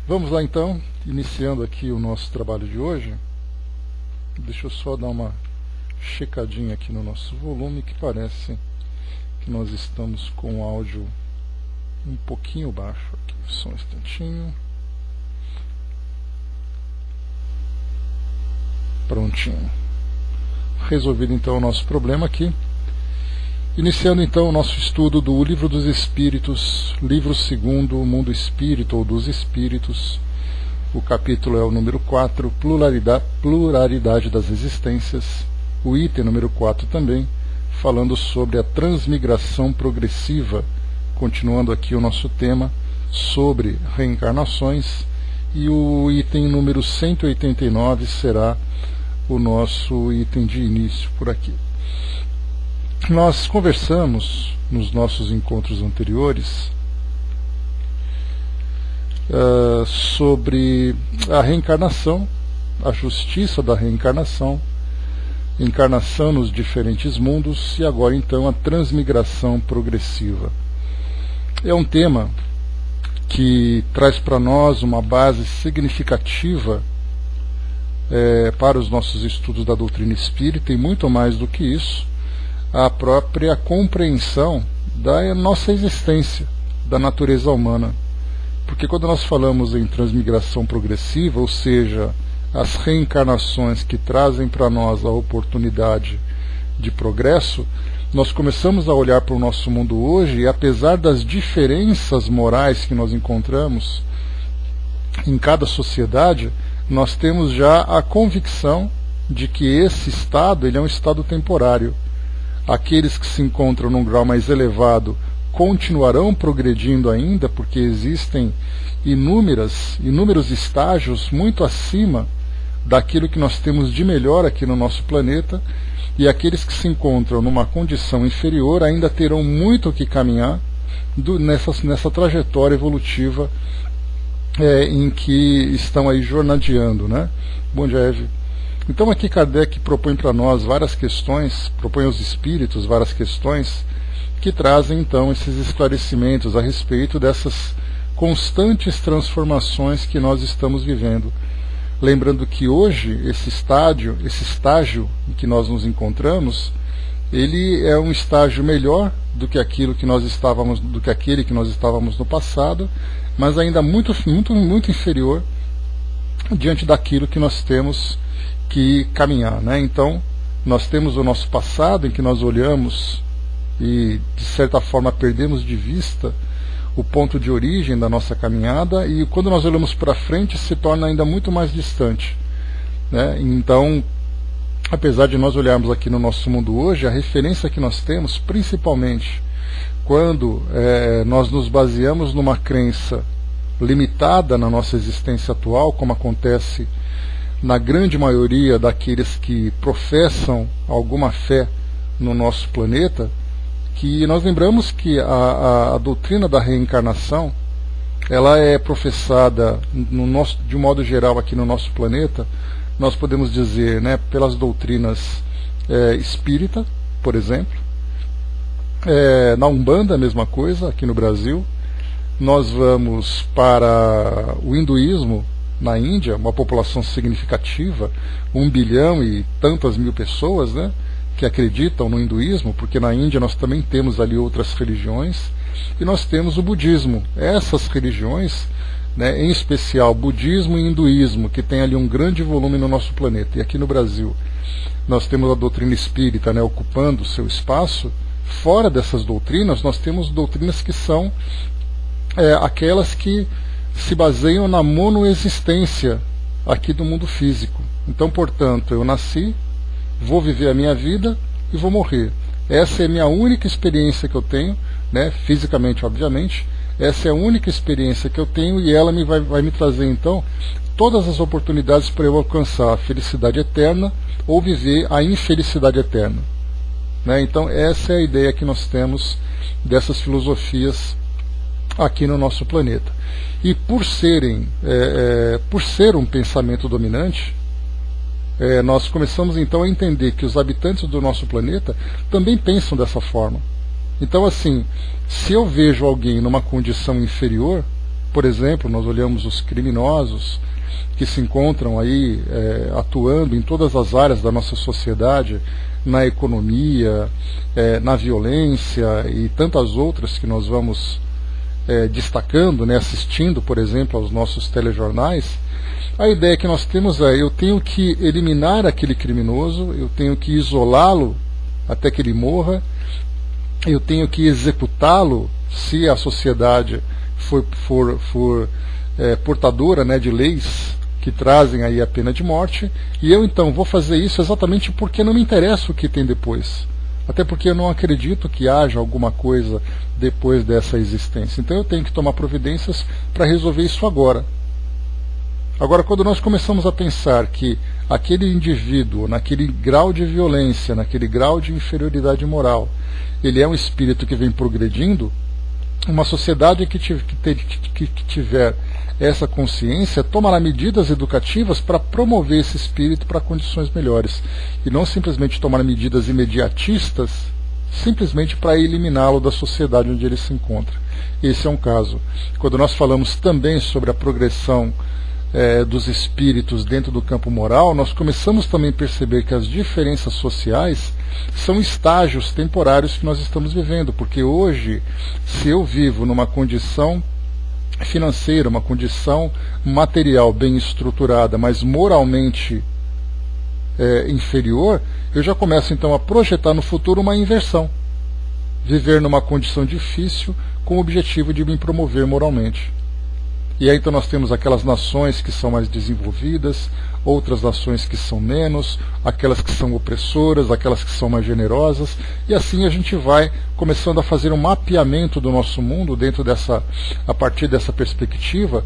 Vamos lá então, iniciando aqui o nosso trabalho de hoje. Deixa eu só dar uma checadinha aqui no nosso volume, que parece que nós estamos com o áudio um pouquinho baixo aqui. Só um instantinho. Prontinho. Resolvido então o nosso problema aqui. Iniciando então o nosso estudo do Livro dos Espíritos, livro 2º, o Mundo Espírito ou dos Espíritos. O capítulo é o número 4, Pluralidade das Existências. O item número 4 também, falando sobre a transmigração progressiva, continuando aqui o nosso tema sobre reencarnações. E o item número 189 será o nosso item de início por aqui. Nós conversamos nos nossos encontros anteriores sobre a reencarnação, a justiça da reencarnação, encarnação nos diferentes mundos e agora então a transmigração progressiva. É um tema que traz para nós uma base significativa para os nossos estudos da doutrina espírita e muito mais do que isso, a própria compreensão da nossa existência, da natureza humana. Porque quando nós falamos em transmigração progressiva, ou seja, as reencarnações que trazem para nós a oportunidade de progresso, nós começamos a olhar para o nosso mundo hoje e, apesar das diferenças morais que nós encontramos em cada sociedade, nós temos já a convicção de que esse estado ele é um estado temporário. Aqueles que se encontram num grau mais elevado continuarão progredindo ainda, porque existem inúmeros estágios muito acima daquilo que nós temos de melhor aqui no nosso planeta, e aqueles que se encontram numa condição inferior ainda terão muito que caminhar nessa trajetória evolutiva em que estão aí jornadeando, né? Bom dia, Eve. Então aqui Kardec propõe para nós várias questões, propõe aos espíritos várias questões que trazem então esses esclarecimentos a respeito dessas constantes transformações que nós estamos vivendo. Lembrando que hoje esse estágio em que nós nos encontramos, ele é um estágio melhor do que aquele que nós estávamos no passado, mas ainda muito inferior diante daquilo que nós temos que caminhar, né? Então, nós temos o nosso passado em que nós olhamos e, de certa forma, perdemos de vista o ponto de origem da nossa caminhada, e quando nós olhamos para frente se torna ainda muito mais distante, né? Então, apesar de nós olharmos aqui no nosso mundo hoje, a referência que nós temos, principalmente quando nós nos baseamos numa crença limitada na nossa existência atual, como acontece na grande maioria daqueles que professam alguma fé no nosso planeta, que nós lembramos que a doutrina da reencarnação ela é professada de um modo geral aqui no nosso planeta, nós podemos dizer, né, pelas doutrinas espírita, por exemplo, na Umbanda a mesma coisa aqui no Brasil. Nós vamos para o hinduísmo na Índia, uma população significativa, 1 bilhão e tantas mil pessoas, né, que acreditam no hinduísmo, porque na Índia nós também temos ali outras religiões, e nós temos o budismo. Essas religiões, né, em especial budismo e hinduísmo, que tem ali um grande volume no nosso planeta. E aqui no Brasil nós temos a doutrina espírita, né, ocupando o seu espaço. Fora dessas doutrinas, nós temos doutrinas que são aquelas que se baseiam na monoexistência aqui do mundo físico. Então, portanto, eu nasci, vou viver a minha vida e vou morrer. Essa é a minha única experiência que eu tenho, né, fisicamente, obviamente. Essa é a única experiência que eu tenho, e ela vai me trazer, então, todas as oportunidades para eu alcançar a felicidade eterna ou viver a infelicidade eterna, né? Então, essa é a ideia que nós temos dessas filosofias aqui no nosso planeta. E por ser um pensamento dominante, nós começamos então a entender que os habitantes do nosso planeta também pensam dessa forma. Então, assim, se eu vejo alguém numa condição inferior, por exemplo, nós olhamos os criminosos que se encontram aí atuando em todas as áreas da nossa sociedade, na economia, na violência e tantas outras que nós vamos destacando, né, assistindo, por exemplo, aos nossos telejornais. A ideia que nós temos é: eu tenho que eliminar aquele criminoso, eu tenho que isolá-lo até que ele morra, eu tenho que executá-lo se a sociedade for portadora, né, de leis que trazem aí a pena de morte, e eu então vou fazer isso exatamente porque não me interessa o que tem depois, até porque eu não acredito que haja alguma coisa depois dessa existência. Então eu tenho que tomar providências para resolver isso agora. Agora, quando nós começamos a pensar que aquele indivíduo, naquele grau de violência, naquele grau de inferioridade moral, ele é um espírito que vem progredindo, uma sociedade que tiver essa consciência tomará medidas educativas para promover esse espírito para condições melhores, e não simplesmente tomar medidas imediatistas simplesmente para eliminá-lo da sociedade onde ele se encontra. Esse é um caso. Quando nós falamos também sobre a progressão dos espíritos dentro do campo moral, nós começamos também a perceber que as diferenças sociais são estágios temporários que nós estamos vivendo, porque hoje, se eu vivo numa condição financeira, uma condição material bem estruturada, mas moralmente inferior, eu já começo então a projetar no futuro uma inversão. Viver numa condição difícil com o objetivo de me promover moralmente. E aí então nós temos aquelas nações que são mais desenvolvidas, outras nações que são menos, aquelas que são opressoras, aquelas que são mais generosas, e assim a gente vai começando a fazer um mapeamento do nosso mundo a partir dessa perspectiva,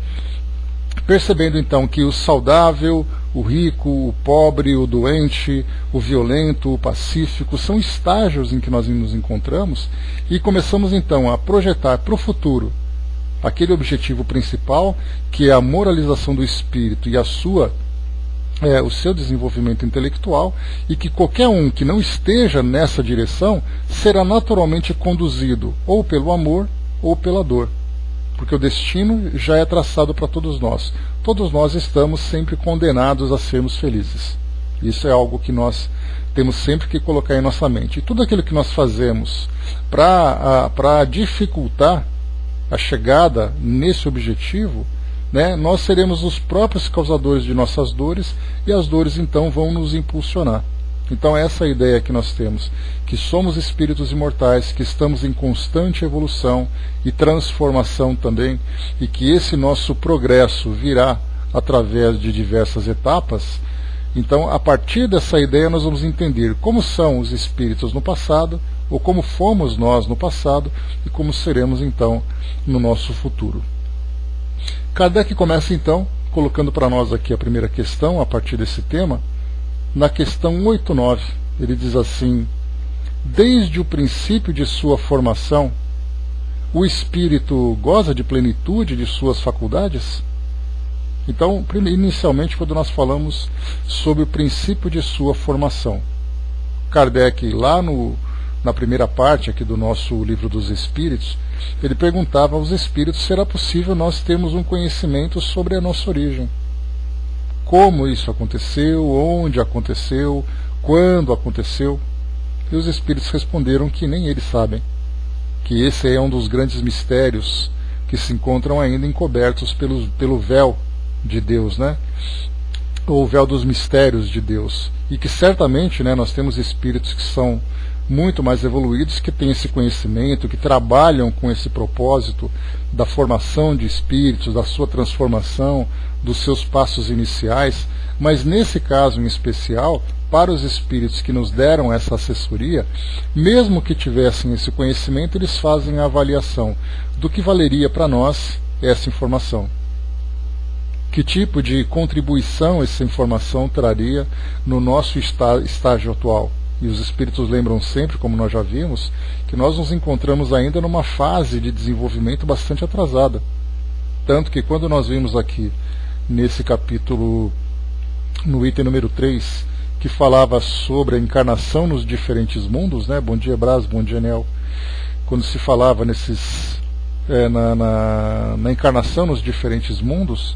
percebendo então que o saudável, o rico, o pobre, o doente, o violento, o pacífico, são estágios em que nós nos encontramos, e começamos então a projetar para o futuro aquele objetivo principal, que é a moralização do espírito e o seu desenvolvimento intelectual, e que qualquer um que não esteja nessa direção será naturalmente conduzido ou pelo amor ou pela dor, porque o destino já é traçado para todos nós. Todos nós estamos sempre condenados a sermos felizes. Isso é algo que nós temos sempre que colocar em nossa mente. E tudo aquilo que nós fazemos para dificultar a chegada nesse objetivo, né, nós seremos os próprios causadores de nossas dores, e as dores então vão nos impulsionar. Então essa é a ideia que nós temos, que somos espíritos imortais, que estamos em constante evolução e transformação também, e que esse nosso progresso virá através de diversas etapas. Então, a partir dessa ideia, nós vamos entender como são os espíritos no passado, ou como fomos nós no passado, e como seremos então no nosso futuro. Kardec começa então colocando para nós aqui a primeira questão a partir desse tema. Na questão 89, ele diz assim: desde o princípio de sua formação, o espírito goza de plenitude de suas faculdades? Então, inicialmente, quando nós falamos sobre o princípio de sua formação, Kardec, lá na primeira parte aqui do nosso Livro dos Espíritos, ele perguntava aos espíritos: será possível nós termos um conhecimento sobre a nossa origem? Como isso aconteceu, onde aconteceu, quando aconteceu? E os espíritos responderam que nem eles sabem, que esse é um dos grandes mistérios que se encontram ainda encobertos pelo véu de Deus, né? Ou o véu dos mistérios de Deus, e que certamente, né, nós temos espíritos que são muito mais evoluídos, que têm esse conhecimento, que trabalham com esse propósito da formação de espíritos, da sua transformação, dos seus passos iniciais. Mas nesse caso em especial, para os espíritos que nos deram essa assessoria, mesmo que tivessem esse conhecimento, eles fazem a avaliação do que valeria para nós essa informação. Que tipo de contribuição essa informação traria no nosso estágio atual? E os espíritos lembram sempre, como nós já vimos, que nós nos encontramos ainda numa fase de desenvolvimento bastante atrasada. Tanto que quando nós vimos aqui, nesse capítulo, no item número 3, que falava sobre a encarnação nos diferentes mundos, né? Bom dia, Brás, bom dia, Nel. Quando se falava nesses na encarnação nos diferentes mundos,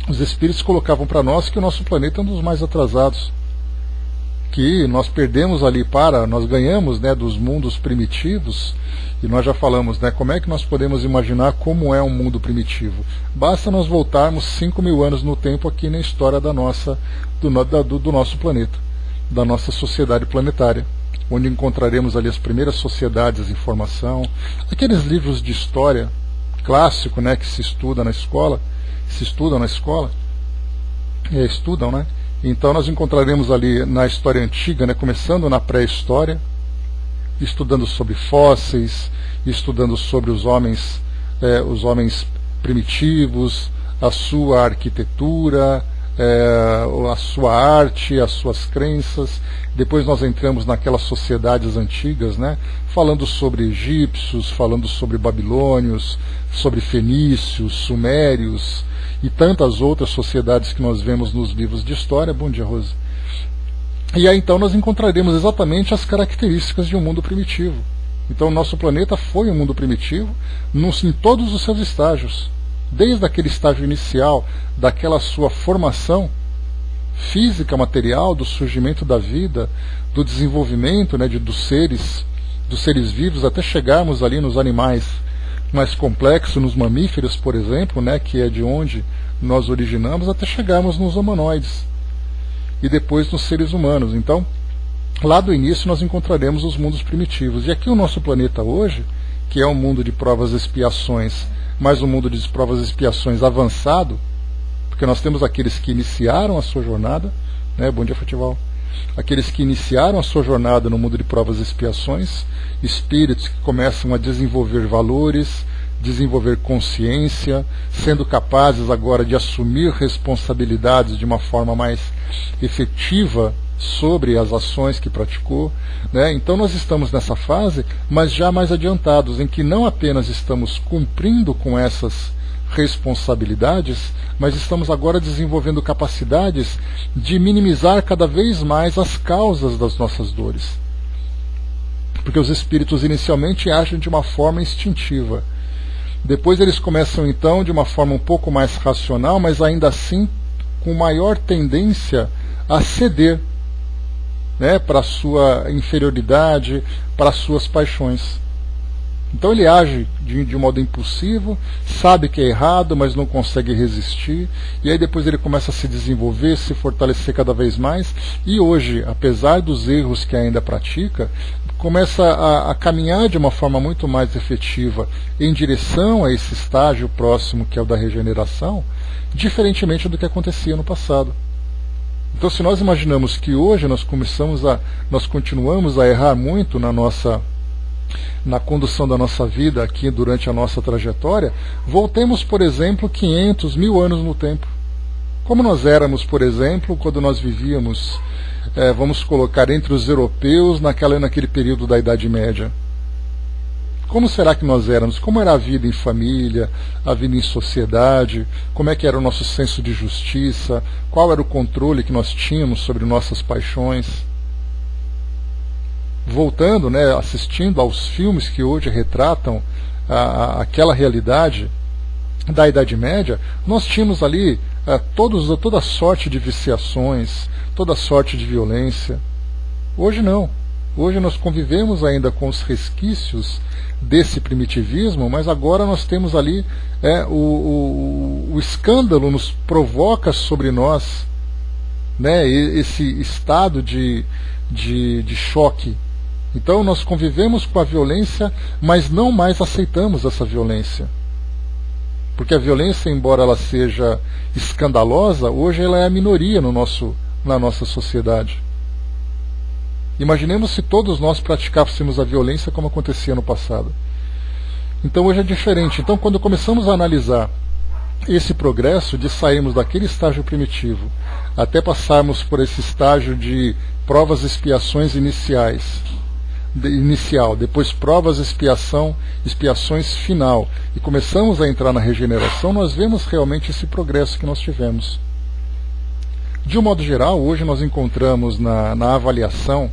os espíritos colocavam para nós que o nosso planeta é um dos mais atrasados, que nós perdemos ali nós ganhamos, né, dos mundos primitivos, e nós já falamos, né, como é que nós podemos imaginar como é um mundo primitivo. Basta nós voltarmos 5.000 anos no tempo aqui na história do nosso planeta, da nossa sociedade planetária, onde encontraremos ali as primeiras sociedades em formação, aqueles livros de história clássico, né, que se estudam na escola, né? Então nós encontraremos ali na história antiga, né, começando na pré-história, estudando sobre fósseis, estudando sobre os homens primitivos, a sua arquitetura, a sua arte, as suas crenças. Depois nós entramos naquelas sociedades antigas, né, falando sobre egípcios, falando sobre babilônios, sobre fenícios, sumérios e tantas outras sociedades que nós vemos nos livros de história. Bom dia, Rose. E aí então nós encontraremos exatamente as características de um mundo primitivo. Então o nosso planeta foi um mundo primitivo em todos os seus estágios, desde aquele estágio inicial, daquela sua formação física, material, do surgimento da vida, do desenvolvimento, né, dos seres vivos, até chegarmos ali nos animais mais complexos, nos mamíferos, por exemplo, né, que é de onde nós originamos, até chegarmos nos humanoides e depois nos seres humanos. Então, lá do início nós encontraremos os mundos primitivos. E aqui o nosso planeta hoje, que é um mundo de provas e expiações, mas um mundo de provas e expiações avançado, porque nós temos aqueles que iniciaram a sua jornada, né? Bom dia, Fatival. Aqueles que iniciaram a sua jornada no mundo de provas e expiações, espíritos que começam a desenvolver valores, desenvolver consciência, sendo capazes agora de assumir responsabilidades de uma forma mais efetiva sobre as ações que praticou, né? Então nós estamos nessa fase, mas já mais adiantados, em que não apenas estamos cumprindo com essas responsabilidades, mas estamos agora desenvolvendo capacidades de minimizar cada vez mais as causas das nossas dores. Porque os espíritos inicialmente agem de uma forma instintiva. Depois eles começam então de uma forma um pouco mais racional, mas ainda assim com maior tendência a ceder, né, para a sua inferioridade, para as suas paixões. Então ele age de modo impulsivo, sabe que é errado, mas não consegue resistir, e aí depois ele começa a se desenvolver, se fortalecer cada vez mais, e hoje, apesar dos erros que ainda pratica, começa a caminhar de uma forma muito mais efetiva em direção a esse estágio próximo, que é o da regeneração, diferentemente do que acontecia no passado. Então, se nós imaginamos que hoje nós continuamos a errar muito na condução da nossa vida aqui durante a nossa trajetória, voltemos, por exemplo, 500, 1000 anos no tempo. Como nós éramos, por exemplo, quando nós vivíamos, vamos colocar, entre os europeus naquele período da Idade Média. Como será que nós éramos? Como era a vida em família, a vida em sociedade? Como é que era o nosso senso de justiça? Qual era o controle que nós tínhamos sobre nossas paixões? Voltando, né, assistindo aos filmes que hoje retratam aquela realidade da Idade Média, nós tínhamos ali toda sorte de viciações, toda sorte de violência. Hoje não. Hoje nós convivemos ainda com os resquícios desse primitivismo, mas agora nós temos ali o escândalo nos provoca sobre nós, né, esse estado de choque. Então nós convivemos com a violência, mas não mais aceitamos essa violência. Porque a violência, embora ela seja escandalosa, hoje ela é a minoria na nossa sociedade. Imaginemos se todos nós praticássemos a violência como acontecia no passado. Então hoje é diferente. Então quando começamos a analisar esse progresso de sairmos daquele estágio primitivo até passarmos por esse estágio de provas e expiações inicial, depois provas e expiações final, e começamos a entrar na regeneração, nós vemos realmente esse progresso que nós tivemos. De um modo geral, hoje nós encontramos na avaliação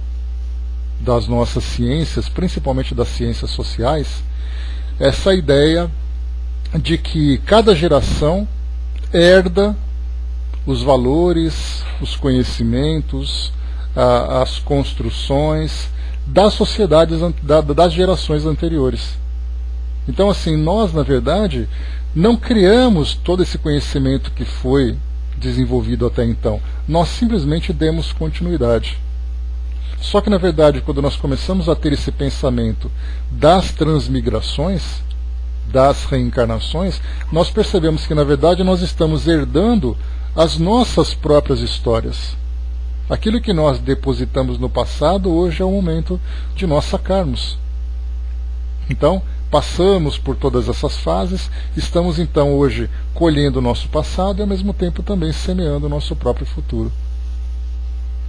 das nossas ciências, principalmente das ciências sociais, essa ideia de que cada geração herda os valores, os conhecimentos, as construções das sociedades, das gerações anteriores. Então, assim, nós, na verdade, não criamos todo esse conhecimento que foi desenvolvido até então. Nós simplesmente demos continuidade. Só que, na verdade, quando nós começamos a ter esse pensamento das transmigrações, das reencarnações, nós percebemos que, na verdade, nós estamos herdando as nossas próprias histórias. Aquilo que nós depositamos no passado, hoje é o momento de nós sacarmos. Então, passamos por todas essas fases, estamos então hoje colhendo o nosso passado e ao mesmo tempo também semeando o nosso próprio futuro.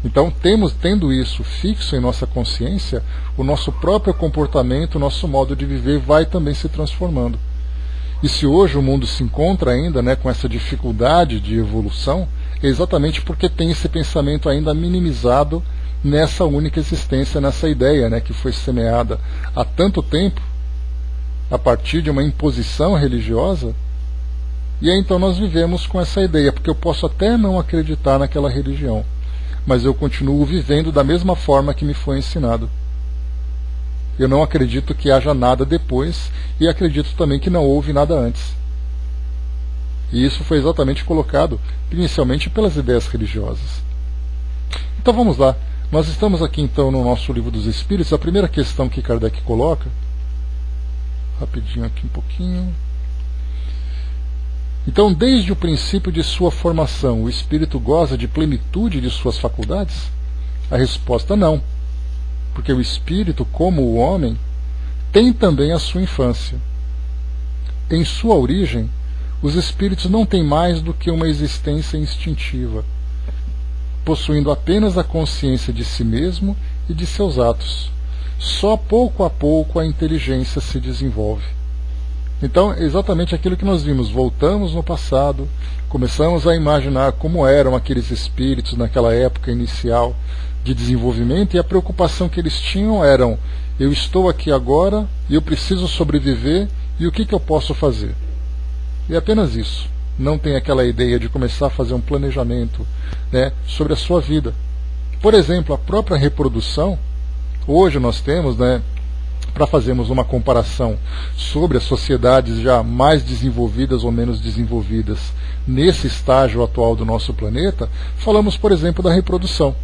Então, tendo isso fixo em nossa consciência, o nosso próprio comportamento, o nosso modo de viver vai também se transformando. E se hoje o mundo se encontra ainda, né, com essa dificuldade de evolução, é exatamente porque tem esse pensamento ainda minimizado nessa única existência, nessa ideia, né, que foi semeada há tanto tempo, a partir de uma imposição religiosa, e aí então nós vivemos com essa ideia, porque eu posso até não acreditar naquela religião, mas eu continuo vivendo da mesma forma que me foi ensinado. Eu não acredito que haja nada depois, e acredito também que não houve nada antes. E isso foi exatamente colocado inicialmente pelas ideias religiosas. Então vamos lá. Nós estamos aqui então no nosso Livro dos Espíritos. A primeira questão que Kardec coloca, rapidinho aqui um pouquinho. Então, desde o princípio de sua formação, o espírito goza de plenitude de suas faculdades? A resposta não. Porque o espírito, como o homem, tem também a sua infância. Em sua origem, os espíritos não têm mais do que uma existência instintiva, possuindo apenas a consciência de si mesmo e de seus atos. Só pouco a pouco a inteligência se desenvolve. Então, exatamente aquilo que nós vimos, voltamos no passado, começamos a imaginar como eram aqueles espíritos naquela época inicial de desenvolvimento, e a preocupação que eles tinham era: eu estou aqui agora e eu preciso sobreviver, e o que eu posso fazer? E apenas isso. Não tem aquela ideia de começar a fazer um planejamento, né, sobre a sua vida. Por exemplo, a própria reprodução. Hoje nós temos, né, para fazermos uma comparação sobre as sociedades já mais desenvolvidas ou menos desenvolvidas nesse estágio atual do nosso planeta, falamos, por exemplo, da reprodução.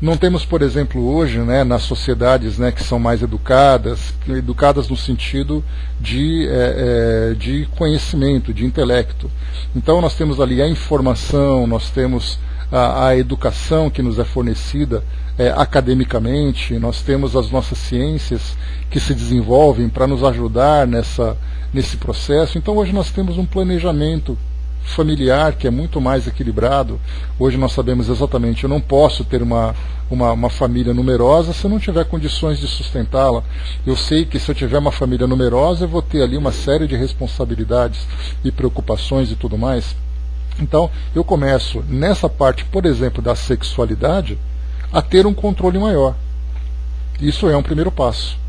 Não temos, por exemplo, hoje, né, nas sociedades, né, que são mais educadas no sentido de conhecimento, de intelecto. Então nós temos ali a informação, nós temos a educação que nos é fornecida academicamente, nós temos as nossas ciências que se desenvolvem para nos ajudar nesse processo. Então hoje nós temos um planejamento familiar que é muito mais equilibrado. Hoje nós sabemos exatamente, eu não posso ter uma família numerosa se eu não tiver condições de sustentá-la. Eu sei que se eu tiver uma família numerosa, eu vou ter ali uma série de responsabilidades e preocupações e tudo mais. Então eu começo nessa parte, por exemplo, da sexualidade, a ter um controle maior. Isso é um primeiro passo.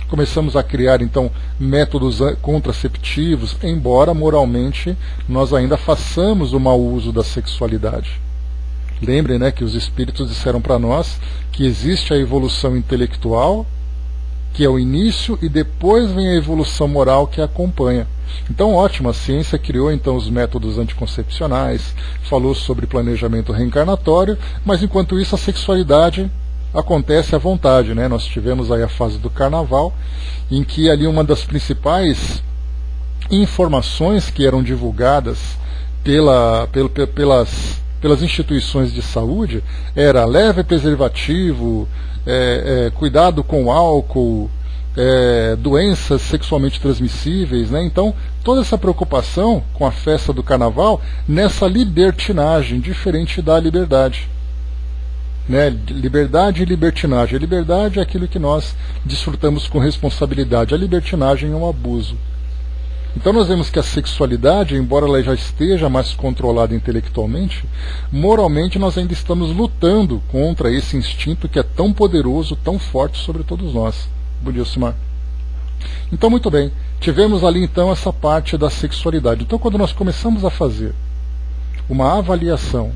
Começamos a criar, então, métodos contraceptivos, embora moralmente nós ainda façamos o mau uso da sexualidade. Lembrem, né, que os espíritos disseram para nós que existe a evolução intelectual, que é o início, e depois vem a evolução moral que a acompanha. Então, ótimo, a ciência criou então os métodos anticoncepcionais, falou sobre planejamento reencarnatório, mas enquanto isso a sexualidade acontece à vontade, né? Nós tivemos aí a fase do carnaval, em que ali uma das principais informações que eram divulgadas pelas instituições de saúde era: leve preservativo, cuidado com álcool, doenças sexualmente transmissíveis, né? Então, toda essa preocupação com a festa do carnaval nessa libertinagem, diferente da liberdade. Né? Liberdade e libertinagem. A liberdade é aquilo que nós desfrutamos com responsabilidade. A libertinagem é um abuso. Então nós vemos que a sexualidade, embora ela já esteja mais controlada intelectualmente, moralmente nós ainda estamos lutando contra esse instinto que é tão poderoso, tão forte sobre todos nós. Bom dia, Simar. Então, muito bem, tivemos ali então essa parte da sexualidade. Então, quando nós começamos a fazer uma avaliação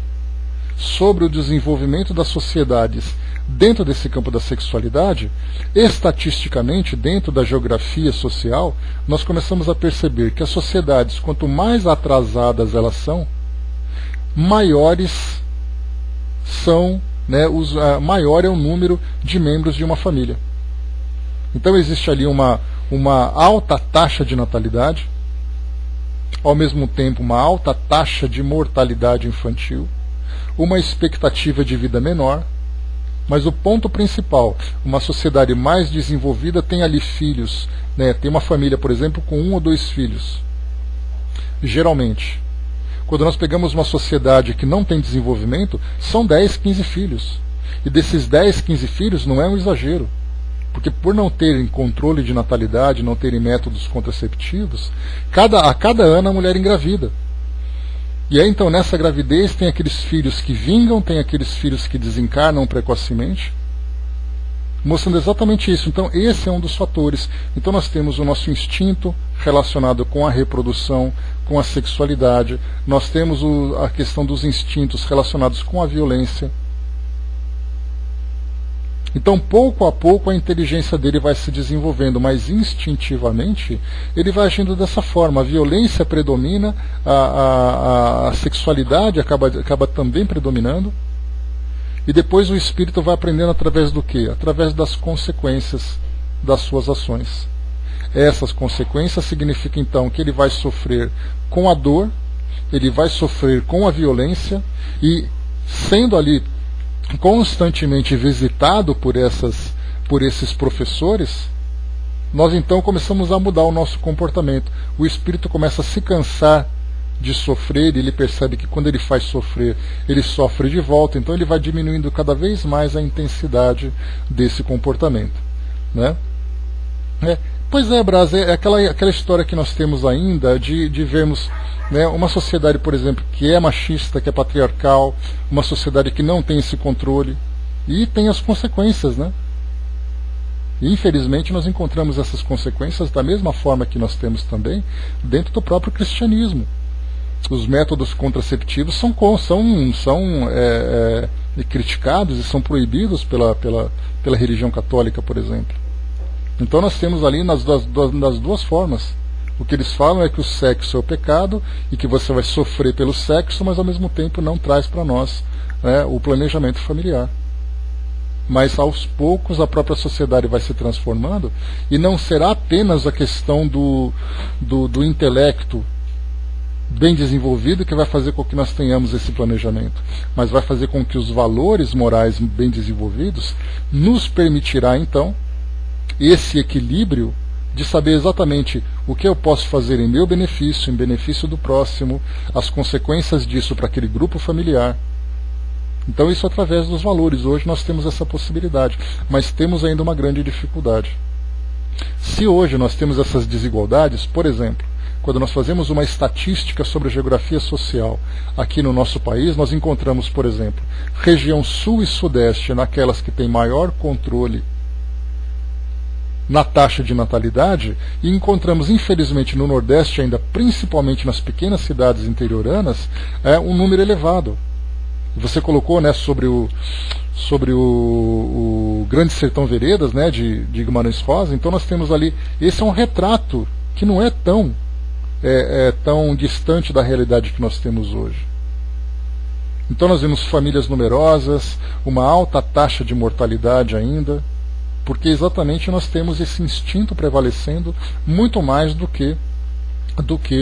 sobre o desenvolvimento das sociedades dentro desse campo da sexualidade, estatisticamente, dentro da geografia social, nós começamos a perceber que as sociedades, quanto mais atrasadas elas são, maiores são, maior é o número de membros de uma família. Então existe ali uma alta taxa de natalidade, ao mesmo tempo uma alta taxa de mortalidade infantil, uma expectativa de vida menor, mas o ponto principal, uma sociedade mais desenvolvida tem ali filhos, tem uma família, por exemplo, com 1 ou 2 filhos. Geralmente, quando nós pegamos uma sociedade que não tem desenvolvimento, são 10, 15 filhos. E desses 10, 15 filhos não é um exagero. Porque por não terem controle de natalidade, não terem métodos contraceptivos, a cada ano a mulher engravida. E aí então nessa gravidez tem aqueles filhos que vingam, tem aqueles filhos que desencarnam precocemente, mostrando exatamente isso. Então esse é um dos fatores. Então nós temos o nosso instinto relacionado com a reprodução, com a sexualidade, nós temos a questão dos instintos relacionados com a violência. Então, pouco a pouco, a inteligência dele vai se desenvolvendo, mas instintivamente ele vai agindo dessa forma. A violência predomina, a sexualidade acaba também predominando, e depois o espírito vai aprendendo através do quê? Através das consequências das suas ações. Essas consequências significam, então, que ele vai sofrer com a dor, ele vai sofrer com a violência, e sendo ali constantemente visitado por esses professores, nós então começamos a mudar o nosso comportamento. O espírito começa a se cansar de sofrer, e ele percebe que quando ele faz sofrer, ele sofre de volta, então ele vai diminuindo cada vez mais a intensidade desse comportamento. Pois é, Braz, é aquela história que nós temos ainda de vermos uma sociedade, por exemplo, que é machista, que é patriarcal, uma sociedade que não tem esse controle, e tem as consequências, E, infelizmente, nós encontramos essas consequências da mesma forma que nós temos também dentro do próprio cristianismo. Os métodos contraceptivos são criticados e são proibidos pela religião católica, por exemplo. Então nós temos ali nas duas formas. O que eles falam é que o sexo é o pecado e que você vai sofrer pelo sexo, mas ao mesmo tempo não traz para nós o planejamento familiar. Mas aos poucos a própria sociedade vai se transformando, e não será apenas a questão do intelecto bem desenvolvido que vai fazer com que nós tenhamos esse planejamento, mas vai fazer com que os valores morais bem desenvolvidos nos permitirá então esse equilíbrio de saber exatamente o que eu posso fazer em meu benefício, em benefício do próximo, as consequências disso para aquele grupo familiar. Então isso através dos valores. Hoje nós temos essa possibilidade, mas temos ainda uma grande dificuldade. Se hoje nós temos essas desigualdades, por exemplo, quando nós fazemos uma estatística sobre a geografia social aqui no nosso país, nós encontramos, por exemplo, região sul e sudeste naquelas que têm maior controle na taxa de natalidade, e encontramos, infelizmente, no Nordeste, ainda principalmente nas pequenas cidades interioranas, um número elevado. Você colocou sobre o Grande Sertão Veredas, de Guimarães Rosa. Então nós temos ali, esse é um retrato que não é tão distante da realidade que nós temos hoje. Então nós vemos famílias numerosas, uma alta taxa de mortalidade ainda, porque exatamente nós temos esse instinto prevalecendo muito mais do que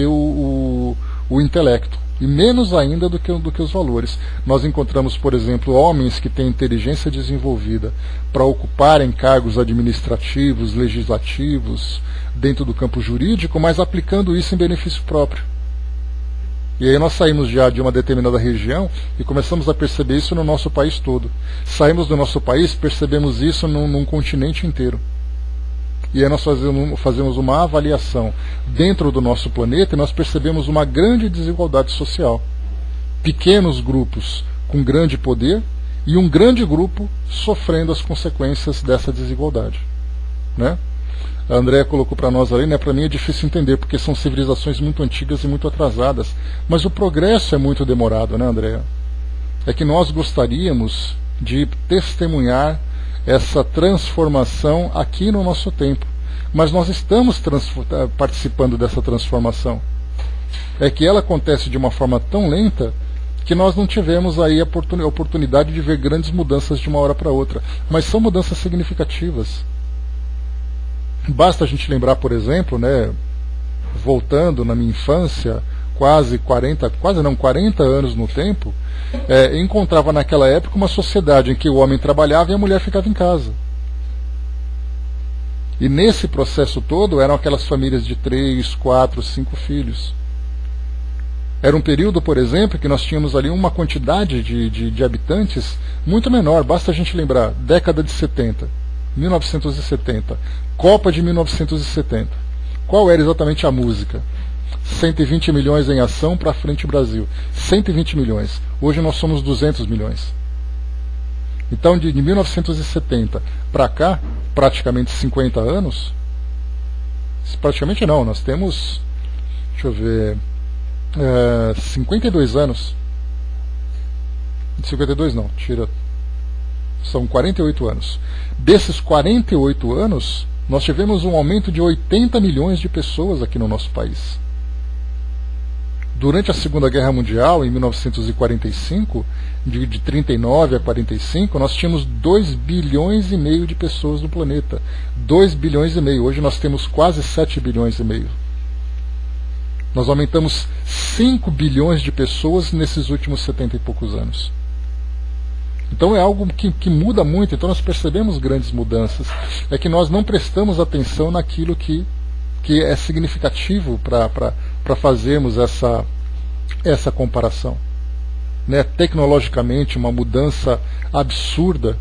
o intelecto, e menos ainda do que os valores. Nós encontramos, por exemplo, homens que têm inteligência desenvolvida para ocuparem cargos administrativos, legislativos, dentro do campo jurídico, mas aplicando isso em benefício próprio. E aí nós saímos já de uma determinada região e começamos a perceber isso no nosso país todo. Saímos do nosso país, percebemos isso num continente inteiro. E aí nós fazemos uma avaliação dentro do nosso planeta e nós percebemos uma grande desigualdade social. Pequenos grupos com grande poder e um grande grupo sofrendo as consequências dessa desigualdade. A Andrea colocou para nós ali, né? Para mim é difícil entender, porque são civilizações muito antigas e muito atrasadas. Mas o progresso é muito demorado, né, Andrea? É que nós gostaríamos de testemunhar essa transformação aqui no nosso tempo. Mas nós estamos participando dessa transformação. É que ela acontece de uma forma tão lenta que nós não tivemos aí a oportunidade de ver grandes mudanças de uma hora para outra. Mas são mudanças significativas. Basta a gente lembrar, por exemplo, né, voltando na minha infância, quase 40 anos no tempo, encontrava naquela época uma sociedade em que o homem trabalhava e a mulher ficava em casa. E nesse processo todo eram aquelas famílias de 3, 4, 5 filhos. Era um período, por exemplo, que nós tínhamos ali uma quantidade de habitantes muito menor. Basta a gente lembrar, década de 70, 1970, Copa de 1970. Qual era exatamente a música? 120 milhões em ação para frente Brasil. 120 milhões. Hoje nós somos 200 milhões. Então, de 1970 para cá, praticamente 50 anos, praticamente não, nós temos, deixa eu ver, 52 anos. 52 não, tira, são 48 anos. Desses 48 anos, nós tivemos um aumento de 80 milhões de pessoas aqui no nosso país. Durante a Segunda Guerra Mundial, em 1945, de 39 a 45, nós tínhamos 2 bilhões e meio de pessoas no planeta. 2 bilhões e meio. Hoje nós temos quase 7 bilhões e meio. Nós aumentamos 5 bilhões de pessoas nesses últimos 70 e poucos anos. Então é algo que muda muito. Então nós percebemos grandes mudanças. É que nós não prestamos atenção naquilo que é significativo para fazermos essa comparação. Né? Tecnologicamente, uma mudança absurda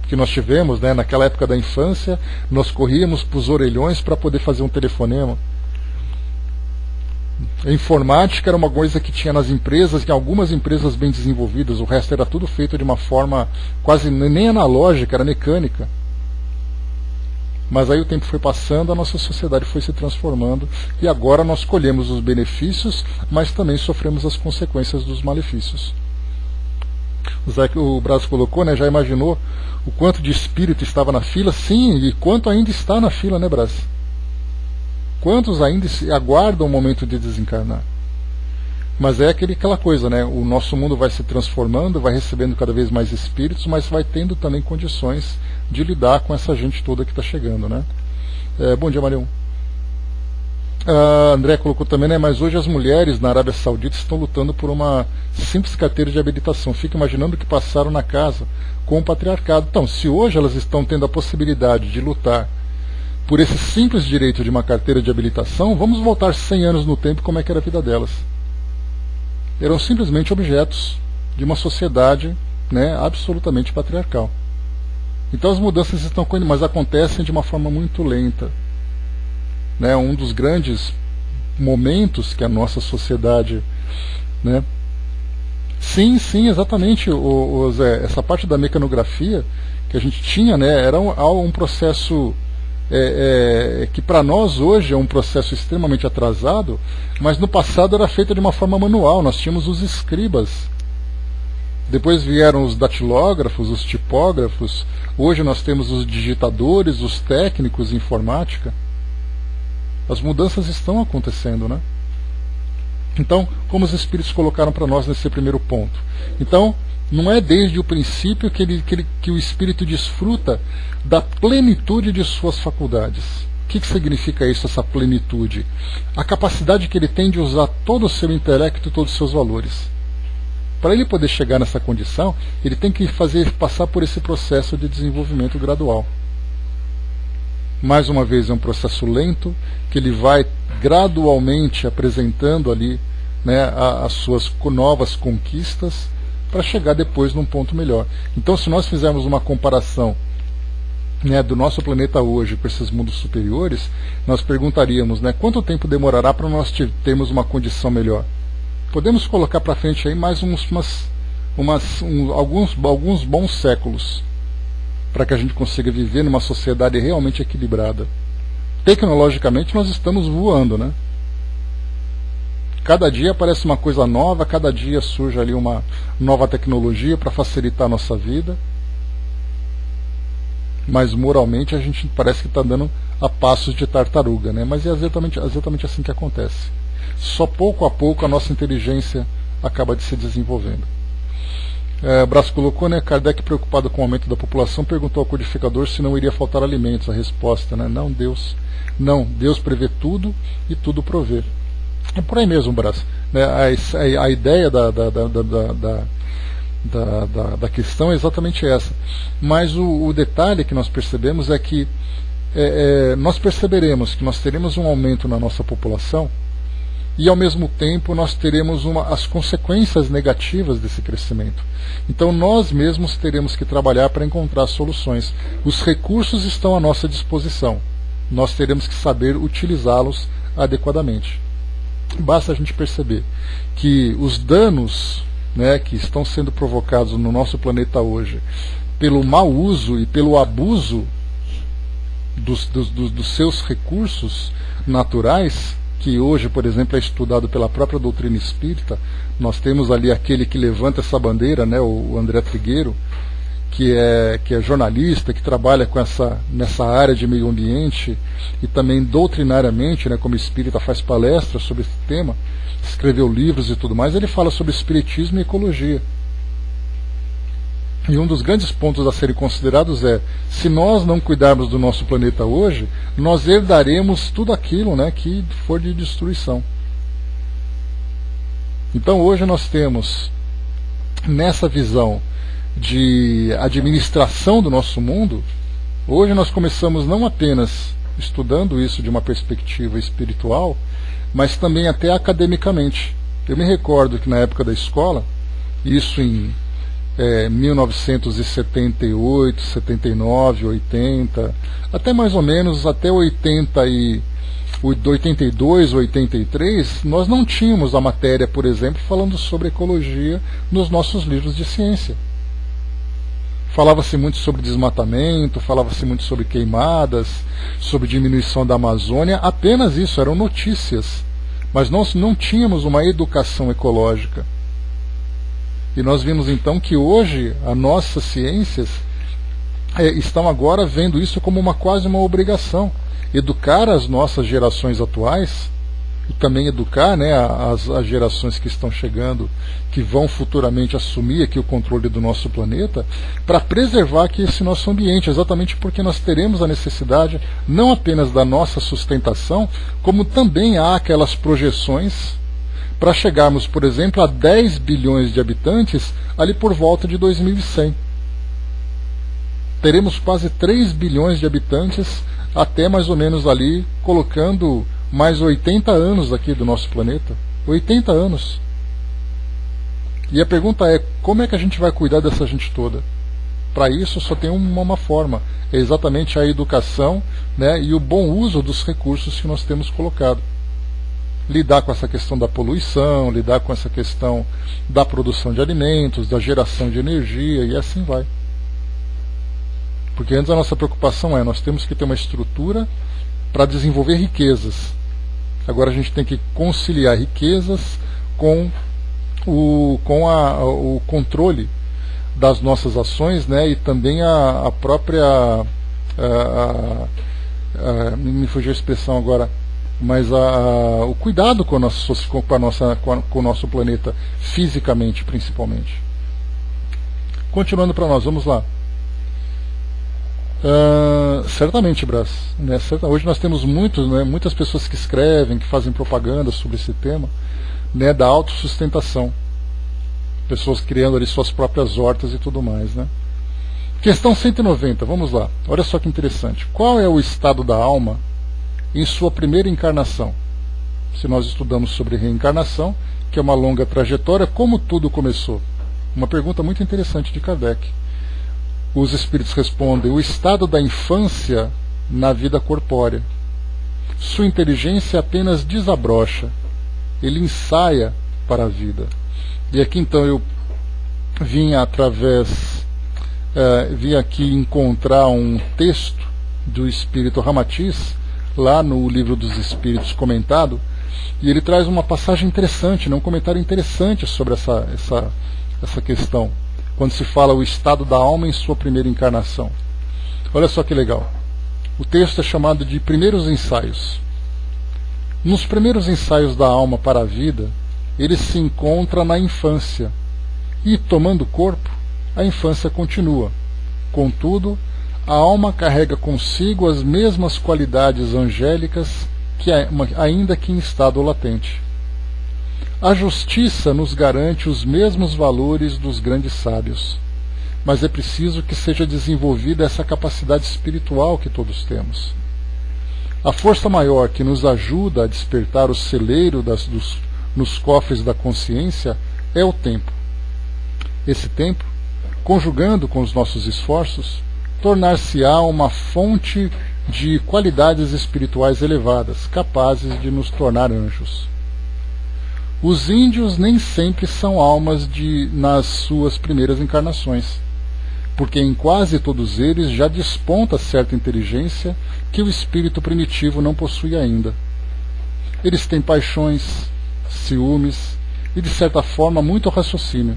que nós tivemos, né? Naquela época da infância, nós corríamos para os orelhões para poder fazer um telefonema. A informática era uma coisa que tinha nas empresas, em algumas empresas bem desenvolvidas, o resto era tudo feito de uma forma quase nem analógica, era mecânica. Mas aí o tempo foi passando, a nossa sociedade foi se transformando e agora nós colhemos os benefícios, mas também sofremos as consequências dos malefícios. O Braz colocou, né, já imaginou o quanto de espírito estava na fila? Sim, e quanto ainda está na fila, né, Braz? Quantos ainda aguardam o momento de desencarnar? Mas é aquela coisa, né? O nosso mundo vai se transformando, vai recebendo cada vez mais espíritos, mas vai tendo também condições de lidar com essa gente toda que está chegando, né? Bom dia, Marião. André colocou também, né? Mas hoje as mulheres na Arábia Saudita estão lutando por uma simples carteira de habilitação. Fica imaginando o que passaram na casa com o patriarcado. Então, se hoje elas estão tendo a possibilidade de lutar por esse simples direito de uma carteira de habilitação, vamos voltar 100 anos no tempo, como é que era a vida delas. Eram simplesmente objetos de uma sociedade, né, absolutamente patriarcal. Então as mudanças estão mas acontecem de uma forma muito lenta. Né, um dos grandes momentos que a nossa sociedade, né, sim, exatamente, Zé, essa parte da mecanografia que a gente tinha, né, era um processo que para nós hoje é um processo extremamente atrasado, mas no passado era feito de uma forma manual. Nós tínhamos os escribas, depois vieram os datilógrafos, os tipógrafos, hoje nós temos os digitadores, os técnicos de informática. As mudanças estão acontecendo, né? Então, como os espíritos colocaram para nós nesse primeiro ponto? Então, não é desde o princípio que o espírito desfruta da plenitude de suas faculdades. O que significa isso, essa plenitude? A capacidade que ele tem de usar todo o seu intelecto e todos os seus valores. Para ele poder chegar nessa condição, ele tem que passar por esse processo de desenvolvimento gradual. Mais uma vez, é um processo lento, que ele vai gradualmente apresentando ali, né, as suas novas conquistas, para chegar depois num ponto melhor. Então, se nós fizermos uma comparação, né, do nosso planeta hoje com esses mundos superiores, nós perguntaríamos, né, quanto tempo demorará para nós termos uma condição melhor? Podemos colocar para frente aí mais alguns bons séculos para que a gente consiga viver numa sociedade realmente equilibrada. tecnologicamente nós estamos voando, né? Cada dia aparece uma coisa nova, cada dia surge ali uma nova tecnologia para facilitar a nossa vida. Mas moralmente a gente parece que está andando a passos de tartaruga, né? Mas é exatamente assim que acontece. Só pouco a pouco a nossa inteligência acaba de se desenvolvendo. Brás colocou, né? Kardec, preocupado com o aumento da população, perguntou ao codificador se não iria faltar alimentos. A resposta, né? Não, Deus prevê tudo e tudo provê. É por aí mesmo, Brás. Né? A ideia da questão é exatamente essa. Mas o detalhe que nós percebemos é que nós perceberemos que nós teremos um aumento na nossa população e, ao mesmo tempo, nós teremos as consequências negativas desse crescimento. Então, nós mesmos teremos que trabalhar para encontrar soluções. Os recursos estão à nossa disposição. Nós teremos que saber utilizá-los adequadamente. Basta a gente perceber que os danos, né, que estão sendo provocados no nosso planeta hoje pelo mau uso e pelo abuso dos seus recursos naturais, que hoje, por exemplo, é estudado pela própria doutrina espírita. Nós temos ali aquele que levanta essa bandeira, né, o André Trigueiro, que é jornalista, que trabalha nessa área de meio ambiente e também doutrinariamente, né, como espírita, faz palestras sobre esse tema, escreveu livros e tudo mais. Ele fala sobre espiritismo e ecologia. E um dos grandes pontos a serem considerados é: se nós não cuidarmos do nosso planeta hoje, nós herdaremos tudo aquilo, né, que for de destruição. Então hoje nós temos, nessa visão de administração do nosso mundo, hoje nós começamos não apenas estudando isso de uma perspectiva espiritual, mas também até academicamente. Eu me recordo que na época da escola, isso em 1978, 79, 80, até mais ou menos até 82, 83, nós não tínhamos a matéria, por exemplo, falando sobre ecologia nos nossos livros de ciência. Falava-se muito sobre desmatamento, falava-se muito sobre queimadas, sobre diminuição da Amazônia, apenas isso, eram notícias. Mas nós não tínhamos uma educação ecológica. E nós vimos então que hoje as nossas ciências estão agora vendo isso como quase uma obrigação. Educar as nossas gerações atuais e também educar, né, as gerações que estão chegando, que vão futuramente assumir aqui o controle do nosso planeta, para preservar aqui esse nosso ambiente, exatamente porque nós teremos a necessidade não apenas da nossa sustentação, como também há aquelas projeções para chegarmos, por exemplo, a 10 bilhões de habitantes ali por volta de 2100. Teremos quase 3 bilhões de habitantes até mais ou menos ali, colocando mais 80 anos aqui do nosso planeta. 80 anos. E a pergunta é: como é que a gente vai cuidar dessa gente toda? Para isso só tem uma forma, é exatamente a educação, né, e o bom uso dos recursos que nós temos colocado. Lidar com essa questão da poluição, lidar com essa questão da produção de alimentos, da geração de energia, e assim vai. Porque antes a nossa preocupação nós temos que ter uma estrutura para desenvolver riquezas. Agora a gente tem que conciliar riquezas com o controle das nossas ações, né, e também a própria... me fugiu a expressão agora, mas o cuidado com o nosso planeta, fisicamente principalmente. Continuando para nós, vamos lá. Certamente, Brás, né, hoje nós temos muitas pessoas que escrevem, que fazem propaganda sobre esse tema, né, da autossustentação. Pessoas criando ali suas próprias hortas e tudo mais, né? Questão 190, vamos lá. Olha só que interessante. Qual é o estado da alma em sua primeira encarnação? Se nós estudamos sobre reencarnação, que é uma longa trajetória, como tudo começou? Uma pergunta muito interessante de Kardec. Os espíritos respondem: o estado da infância na vida corpórea. Sua inteligência apenas desabrocha. Ele ensaia para a vida. E aqui então eu vim aqui encontrar um texto do espírito Ramatiz, lá no Livro dos Espíritos comentado, e ele traz uma passagem interessante, um comentário interessante sobre essa questão, quando se fala o estado da alma em sua primeira encarnação. Olha só que legal. O texto é chamado de Primeiros Ensaios. Nos primeiros ensaios da alma para a vida, ele se encontra na infância, e, tomando corpo, a infância continua. Contudo, a alma carrega consigo as mesmas qualidades angélicas, ainda que em estado latente. A justiça nos garante os mesmos valores dos grandes sábios, mas é preciso que seja desenvolvida essa capacidade espiritual que todos temos. A força maior que nos ajuda a despertar o celeiro nos cofres da consciência é o tempo. Esse tempo, conjugando com os nossos esforços, tornar-se-á uma fonte de qualidades espirituais elevadas, capazes de nos tornar anjos. Os índios nem sempre são almas nas suas primeiras encarnações, porque em quase todos eles já desponta certa inteligência que o espírito primitivo não possui ainda. Eles têm paixões, ciúmes e, de certa forma, muito raciocínio.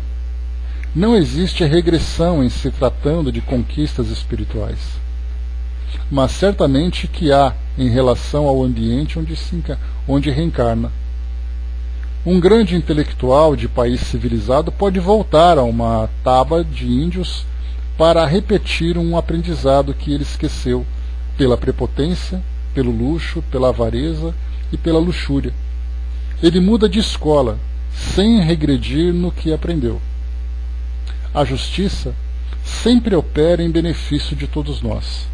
Não existe regressão em se tratando de conquistas espirituais, mas certamente que há em relação ao ambiente onde reencarna. Um grande intelectual de país civilizado pode voltar a uma taba de índios para repetir um aprendizado que ele esqueceu pela prepotência, pelo luxo, pela avareza e pela luxúria. Ele muda de escola, sem regredir no que aprendeu. A justiça sempre opera em benefício de todos nós.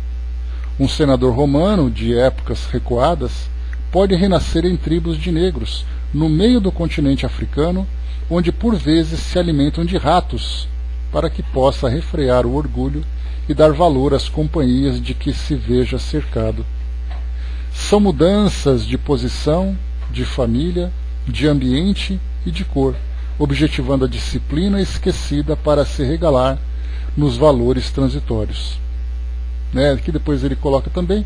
Um senador romano de épocas recuadas pode renascer em tribos de negros, no meio do continente africano, onde por vezes se alimentam de ratos, para que possa refrear o orgulho e dar valor às companhias de que se veja cercado. São mudanças de posição, de família, de ambiente e de cor, objetivando a disciplina esquecida para se regalar nos valores transitórios. Que depois ele coloca também,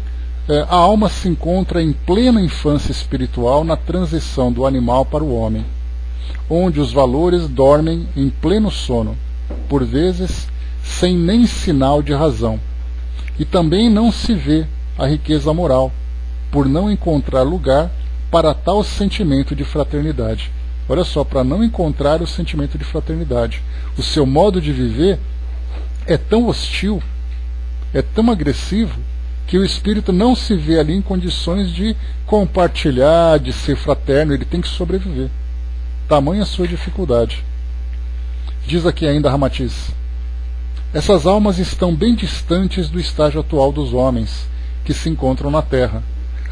a alma se encontra em plena infância espiritual na transição do animal para o homem, onde os valores dormem em pleno sono, por vezes sem nem sinal de razão, e também não se vê a riqueza moral, por não encontrar lugar para tal sentimento de fraternidade. Olha só, para não encontrar o sentimento de fraternidade. O seu modo de viver é tão hostil, é tão agressivo, que o espírito não se vê ali em condições de compartilhar, de ser fraterno, ele tem que sobreviver. Tamanha a sua dificuldade. Diz aqui ainda Ramatiz: essas almas estão bem distantes do estágio atual dos homens, que se encontram na Terra,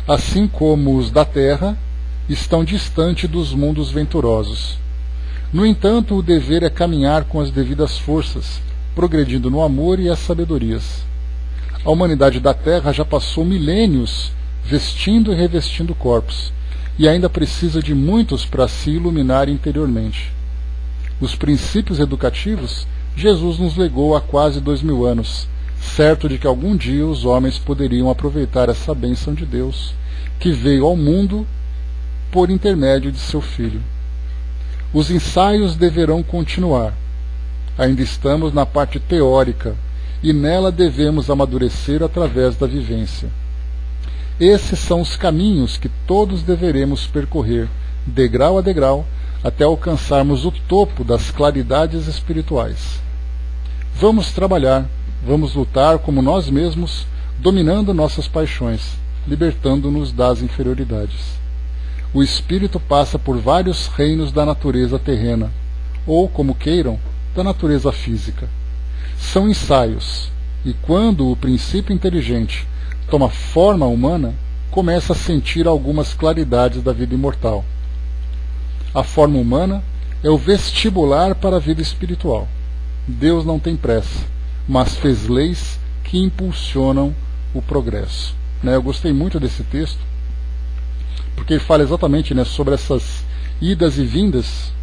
assim como os da Terra estão distantes dos mundos venturosos. No entanto, o dever é caminhar com as devidas forças, progredindo no amor e as sabedorias. A humanidade da Terra já passou milênios vestindo e revestindo corpos, e ainda precisa de muitos para se iluminar interiormente. Os princípios educativos Jesus nos legou há quase 2000 anos, certo de que algum dia os homens poderiam aproveitar essa bênção de Deus, que veio ao mundo por intermédio de seu Filho. Os ensaios deverão continuar. Ainda estamos na parte teórica, e nela devemos amadurecer através da vivência. Esses são os caminhos que todos deveremos percorrer, degrau a degrau, até alcançarmos o topo das claridades espirituais. Vamos trabalhar, vamos lutar como nós mesmos, dominando nossas paixões, libertando-nos das inferioridades. O espírito passa por vários reinos da natureza terrena, ou, como queiram, da natureza física. São ensaios, e quando o princípio inteligente toma forma humana, começa a sentir algumas claridades da vida imortal. A forma humana é o vestibular para a vida espiritual. Deus não tem pressa, mas fez leis que impulsionam o progresso. Eu gostei muito desse texto, porque ele fala exatamente sobre essas idas e vindas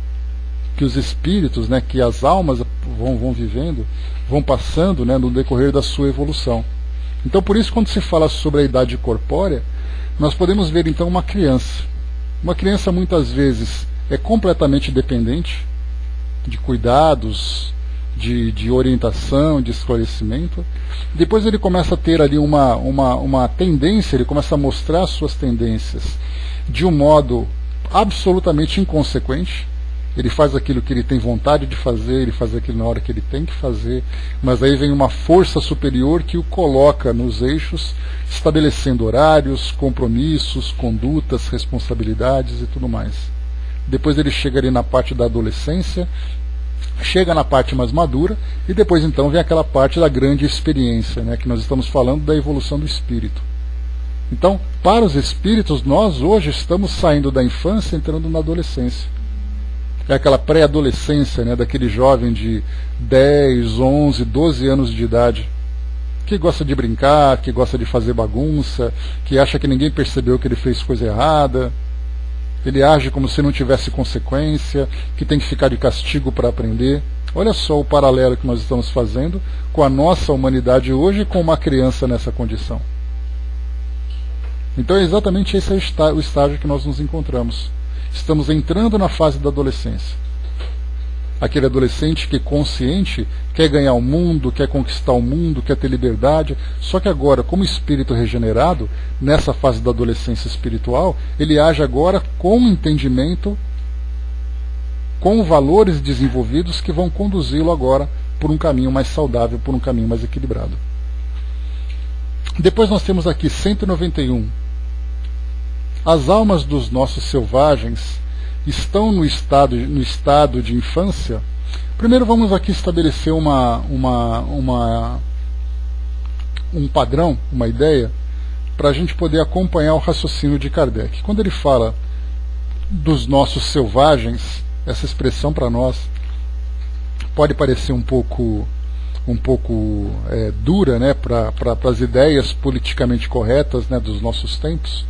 que os espíritos, que as almas vão vivendo, vão passando no decorrer da sua evolução. Então, por isso, quando se fala sobre a idade corpórea, nós podemos ver então uma criança. Uma criança muitas vezes é completamente dependente de cuidados, de orientação, de esclarecimento. Depois ele começa a ter ali uma tendência, ele começa a mostrar suas tendências de um modo absolutamente inconsequente. Ele faz aquilo que ele tem vontade de fazer, ele faz aquilo na hora que ele tem que fazer, mas aí vem uma força superior que o coloca nos eixos, estabelecendo horários, compromissos, condutas, responsabilidades e tudo mais. Depois ele chega ali na parte da adolescência, chega na parte mais madura, e depois então vem aquela parte da grande experiência, né, que nós estamos falando da evolução do espírito. Então, para os espíritos, nós hoje estamos saindo da infância e entrando na adolescência. É aquela pré-adolescência, né, daquele jovem de 10, 11, 12 anos de idade, que gosta de brincar, que gosta de fazer bagunça, que acha que ninguém percebeu que ele fez coisa errada. Ele age como se não tivesse consequência, que tem que ficar de castigo para aprender. Olha só o paralelo que nós estamos fazendo com a nossa humanidade hoje e com uma criança nessa condição. Então é exatamente esse o estágio que nós nos encontramos. Estamos entrando na fase da adolescência. Aquele adolescente que, consciente, quer ganhar o mundo, quer conquistar o mundo, quer ter liberdade. Só que agora, como espírito regenerado, nessa fase da adolescência espiritual, ele age agora com entendimento, com valores desenvolvidos que vão conduzi-lo agora por um caminho mais saudável, por um caminho mais equilibrado. Depois nós temos aqui 191. As almas dos nossos selvagens estão no estado de infância. Primeiro vamos aqui estabelecer um padrão, uma ideia, para a gente poder acompanhar o raciocínio de Kardec. Quando ele fala dos nossos selvagens, essa expressão para nós pode parecer um pouco dura, né, para as ideias politicamente corretas, né, dos nossos tempos.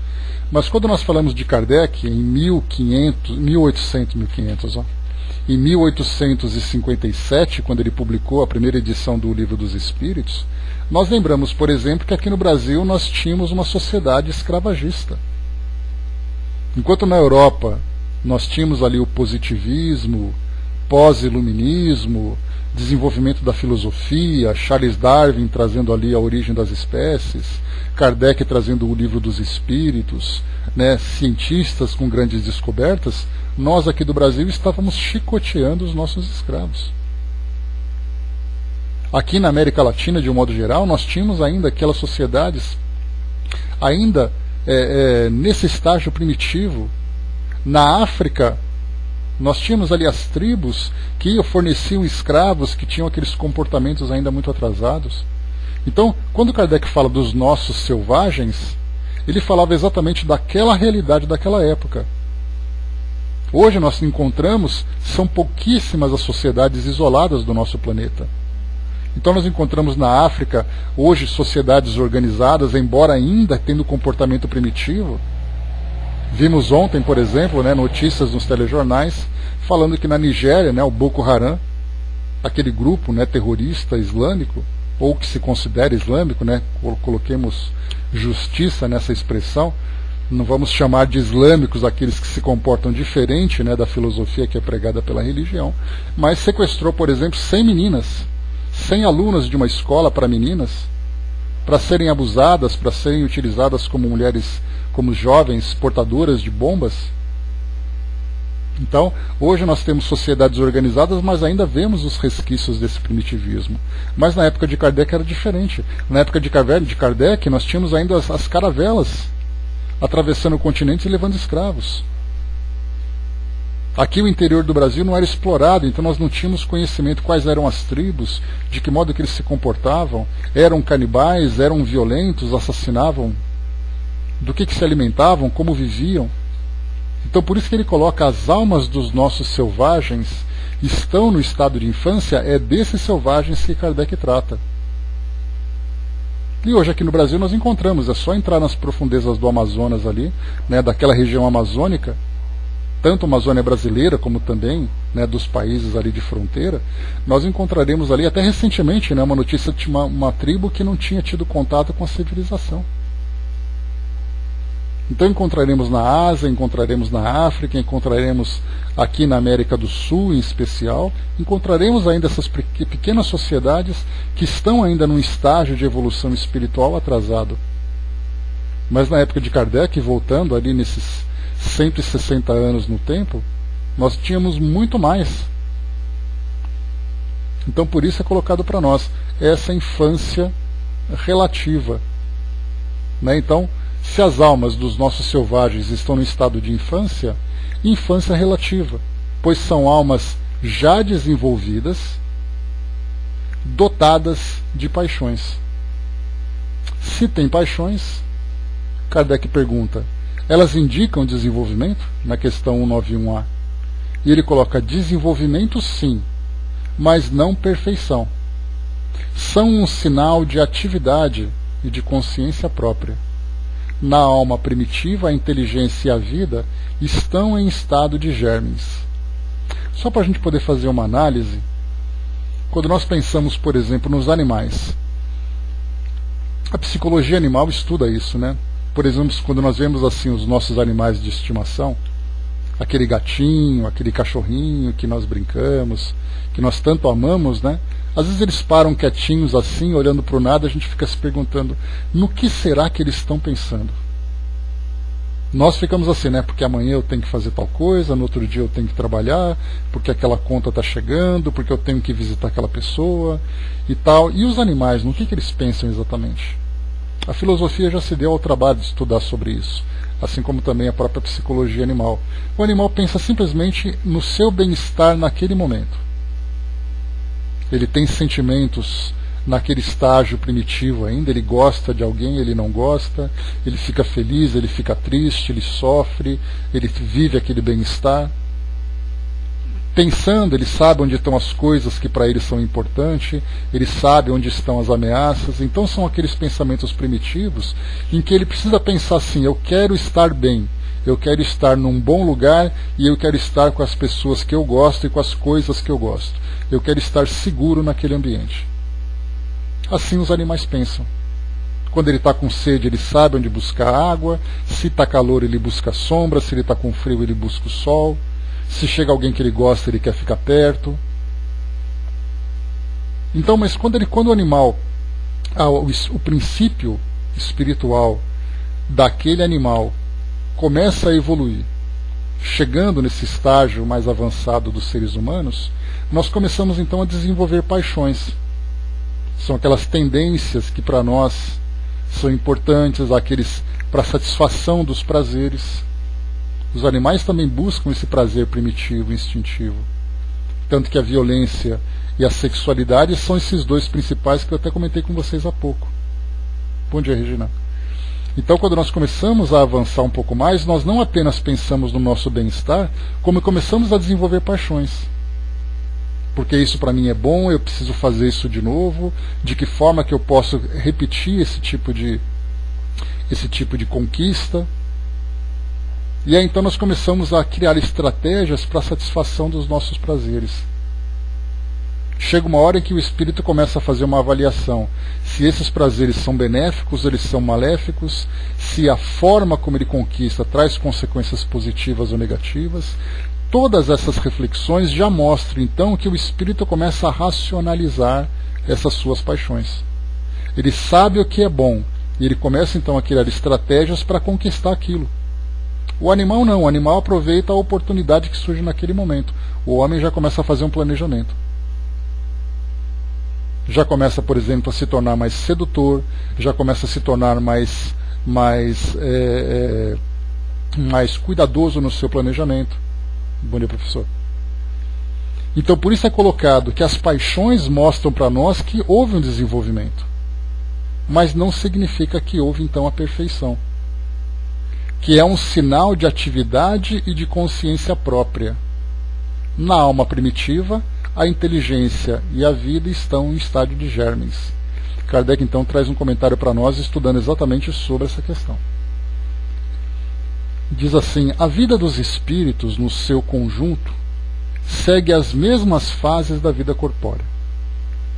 Mas quando nós falamos de Kardec, em 1857, quando ele publicou a primeira edição do Livro dos Espíritos, nós lembramos, por exemplo, que aqui no Brasil nós tínhamos uma sociedade escravagista. Enquanto na Europa nós tínhamos ali o positivismo, pós-iluminismo, desenvolvimento da filosofia, Charles Darwin trazendo ali a origem das espécies, Kardec trazendo o Livro dos Espíritos, né, cientistas com grandes descobertas, nós aqui do Brasil estávamos chicoteando os nossos escravos. Aqui na América Latina, de um modo geral, nós tínhamos ainda aquelas sociedades, ainda nesse estágio primitivo. Na África, nós tínhamos ali as tribos que forneciam escravos, que tinham aqueles comportamentos ainda muito atrasados. Então, quando Kardec fala dos nossos selvagens, ele falava exatamente daquela realidade daquela época. Hoje nós encontramos, são pouquíssimas as sociedades isoladas do nosso planeta. Então nós encontramos na África, hoje, sociedades organizadas, embora ainda tendo comportamento primitivo. Vimos ontem, por exemplo, né, notícias nos telejornais, falando que na Nigéria, né, o Boko Haram, aquele grupo, né, terrorista islâmico, ou que se considera islâmico, né, coloquemos justiça nessa expressão, não vamos chamar de islâmicos aqueles que se comportam diferente, né, da filosofia que é pregada pela religião, mas sequestrou, por exemplo, 100 meninas, 100 alunas de uma escola para meninas, para serem abusadas, para serem utilizadas como mulheres, como jovens portadoras de bombas. Então, hoje nós temos sociedades organizadas, mas ainda vemos os resquícios desse primitivismo. Mas na época de Kardec era diferente. Na época de Kardec, nós tínhamos ainda as caravelas atravessando o continente e levando escravos. Aqui o interior do Brasil não era explorado, então nós não tínhamos conhecimento quais eram as tribos, de que modo que eles se comportavam, eram canibais, eram violentos, assassinavam, do que se alimentavam, como viviam. Então por isso que ele coloca as almas dos nossos selvagens estão no estado de infância, é desses selvagens que Kardec trata. E hoje aqui no Brasil nós encontramos, é só entrar nas profundezas do Amazonas ali, né, daquela região amazônica, tanto a Amazônia brasileira como também, né, dos países ali de fronteira, nós encontraremos ali, até recentemente, né, uma notícia de uma tribo que não tinha tido contato com a civilização. Então encontraremos na Ásia, encontraremos na África, encontraremos aqui na América do Sul em especial, encontraremos ainda essas pequenas sociedades que estão ainda num estágio de evolução espiritual atrasado. Mas na época de Kardec, voltando ali nesses 160 anos no tempo, nós tínhamos muito mais. Então por isso é colocado para nós essa infância relativa, né? Então, se as almas dos nossos selvagens estão no estado de infância, infância relativa, pois são almas já desenvolvidas, dotadas de paixões. Se tem paixões, Kardec pergunta, elas indicam desenvolvimento? Na questão 191A. E ele coloca desenvolvimento sim, mas não perfeição. São um sinal de atividade e de consciência própria. Na alma primitiva, a inteligência e a vida estão em estado de germes. Só para a gente poder fazer uma análise, quando nós pensamos, por exemplo, nos animais, a psicologia animal estuda isso, né? Por exemplo, quando nós vemos assim os nossos animais de estimação, aquele gatinho, aquele cachorrinho que nós brincamos, que nós tanto amamos, né? Às vezes eles param quietinhos assim, olhando para o nada, a gente fica se perguntando, no que será que eles estão pensando? Nós ficamos assim, né? Porque amanhã eu tenho que fazer tal coisa, no outro dia eu tenho que trabalhar, porque aquela conta está chegando, porque eu tenho que visitar aquela pessoa e tal. E os animais, no que eles pensam exatamente? A filosofia já se deu ao trabalho de estudar sobre isso, assim como também a própria psicologia animal. O animal pensa simplesmente no seu bem-estar naquele momento. Ele tem sentimentos naquele estágio primitivo ainda, ele gosta de alguém, ele não gosta, ele fica feliz, ele fica triste, ele sofre, ele vive aquele bem-estar. Pensando, ele sabe onde estão as coisas que para ele são importantes, ele sabe onde estão as ameaças. Então são aqueles pensamentos primitivos em que ele precisa pensar assim, eu quero estar bem, eu quero estar num bom lugar e eu quero estar com as pessoas que eu gosto e com as coisas que eu gosto. Eu quero estar seguro naquele ambiente. Assim os animais pensam. Quando ele está com sede, ele sabe onde buscar água, se está calor, ele busca sombra, se ele está com frio, ele busca o sol. Se chega alguém que ele gosta, ele quer ficar perto. Então, mas quando o animal, o princípio espiritual daquele animal começa a evoluir, chegando nesse estágio mais avançado dos seres humanos, nós começamos então a desenvolver paixões. São aquelas tendências que para nós são importantes, aqueles para a satisfação dos prazeres. Os animais também buscam esse prazer primitivo, instintivo. Tanto que a violência e a sexualidade são esses dois principais que eu até comentei com vocês há pouco. Bom dia, Regina. Então, quando nós começamos a avançar um pouco mais, nós não apenas pensamos no nosso bem-estar, como começamos a desenvolver paixões. Porque isso para mim é bom, eu preciso fazer isso de novo, de que forma que eu posso repetir esse tipo de conquista. E aí então nós começamos a criar estratégias para a satisfação dos nossos prazeres. Chega uma hora em que o espírito começa a fazer uma avaliação. Se esses prazeres são benéficos, eles são maléficos, se a forma como ele conquista traz consequências positivas ou negativas. Todas essas reflexões já mostram então que o espírito começa a racionalizar essas suas paixões. Ele sabe o que é bom, e ele começa então a criar estratégias para conquistar aquilo. O animal não, o animal aproveita a oportunidade que surge naquele momento. O homem já começa a fazer um planejamento. Já começa, por exemplo, a se tornar mais sedutor, já começa a se tornar mais cuidadoso no seu planejamento. Bom dia, professor. Então, por isso é colocado que as paixões mostram para nós que houve um desenvolvimento. Mas não significa que houve, então, a perfeição. Que é um sinal de atividade e de consciência própria. Na alma primitiva, a inteligência e a vida estão em estágio de germes. Kardec, então, traz um comentário para nós, estudando exatamente sobre essa questão. diz assim: a vida dos espíritos, no seu conjunto, segue as mesmas fases da vida corpórea.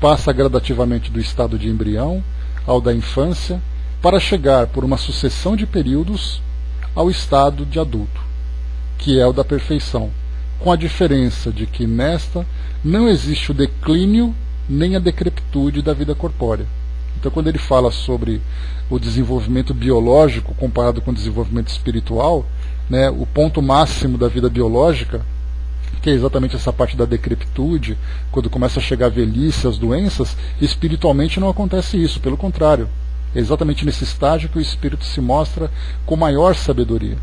Passa gradativamente do estado de embrião ao da infância, para chegar, por uma sucessão de períodos, ao estado de adulto, que é o da perfeição, com a diferença de que nesta não existe o declínio nem a decrepitude da vida corpórea. Então, quando ele fala sobre o desenvolvimento biológico comparado com o desenvolvimento espiritual, né, o ponto máximo da vida biológica, que é exatamente essa parte da decrepitude, quando começa a chegar a velhice, as doenças, espiritualmente não acontece isso, pelo contrário. É exatamente nesse estágio que o espírito se mostra com maior sabedoria.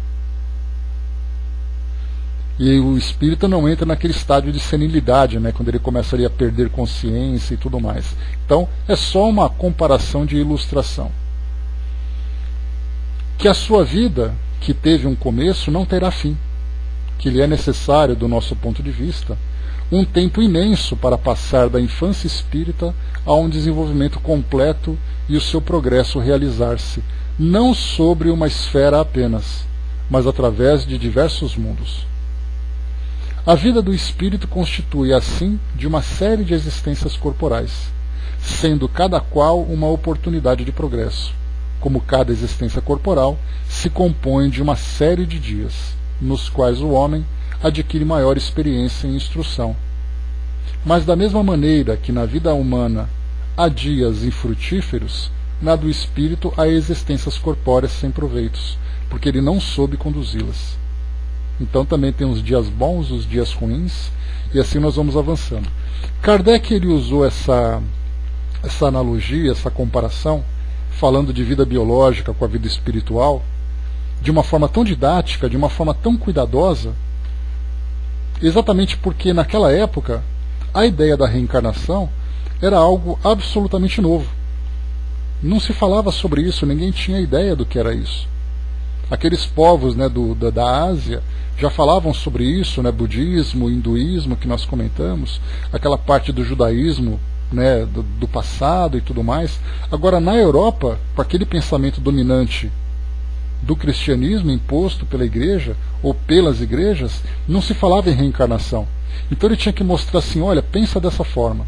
E o espírito não entra naquele estágio de senilidade, né, quando ele começa ali a perder consciência e tudo mais. Então, é só uma comparação de ilustração. Que a sua vida, que teve um começo, não terá fim. Que lhe é necessário, do nosso ponto de vista, um tempo imenso para passar da infância espírita a um desenvolvimento completo e o seu progresso realizar-se, não sobre uma esfera apenas, mas através de diversos mundos. A vida do espírito constitui, assim, de uma série de existências corporais, sendo cada qual uma oportunidade de progresso, como cada existência corporal se compõe de uma série de dias, nos quais o homem adquire maior experiência e instrução. Mas da mesma maneira que na vida humana há dias infrutíferos, na do espírito há existências corpóreas sem proveitos, porque ele não soube conduzi-las. Então também tem os dias bons, os dias ruins, e assim nós vamos avançando. Kardec ele usou essa analogia, essa comparação, falando de vida biológica com a vida espiritual, de uma forma tão didática, de uma forma tão cuidadosa, exatamente porque naquela época a ideia da reencarnação era algo absolutamente novo. Não se falava sobre isso, ninguém tinha ideia do que era isso. Aqueles povos, né, da Ásia já falavam sobre isso, né, budismo, hinduísmo, que nós comentamos, aquela parte do judaísmo, né, do passado e tudo mais. Agora, na Europa, com aquele pensamento dominante do cristianismo imposto pela igreja, ou pelas igrejas, não se falava em reencarnação. Então ele tinha que mostrar assim, olha, pensa dessa forma,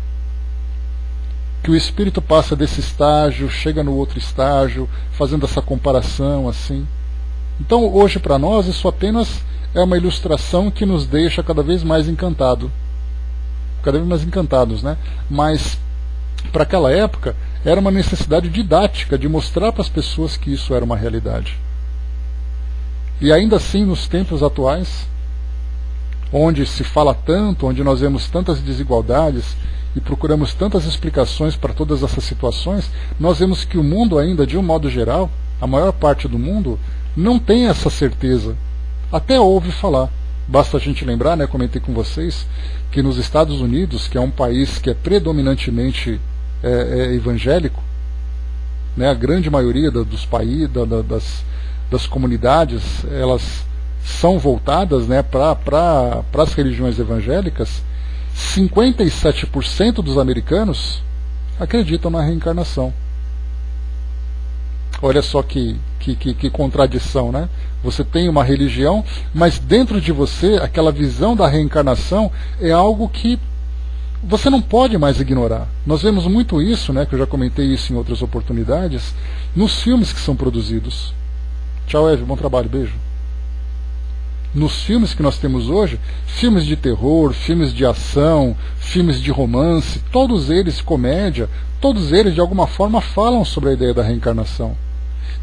que o espírito passa desse estágio, chega no outro estágio, fazendo essa comparação assim. Então hoje para nós isso apenas é uma ilustração que nos deixa cada vez mais encantados, né? Mas para aquela época era uma necessidade didática de mostrar para as pessoas que isso era uma realidade. E ainda assim, nos tempos atuais, onde se fala tanto, onde nós vemos tantas desigualdades e procuramos tantas explicações para todas essas situações, nós vemos que o mundo ainda, de um modo geral, a maior parte do mundo, não tem essa certeza. Até ouve falar. Basta a gente lembrar, né, comentei com vocês, que nos Estados Unidos, que é um país que é predominantemente evangélico, né, a grande maioria dos países, das comunidades, elas são voltadas, né, para as religiões evangélicas. 57% dos americanos acreditam na reencarnação. Olha só que contradição, né? Você tem uma religião, mas dentro de você, aquela visão da reencarnação é algo que você não pode mais ignorar. Nós vemos muito isso, né, que eu já comentei isso em outras oportunidades, nos filmes que são produzidos. Tchau, Eve, bom trabalho, beijo. Nos filmes que nós temos hoje, filmes de terror, filmes de ação, filmes de romance, todos eles, comédia, todos eles de alguma forma falam sobre a ideia da reencarnação.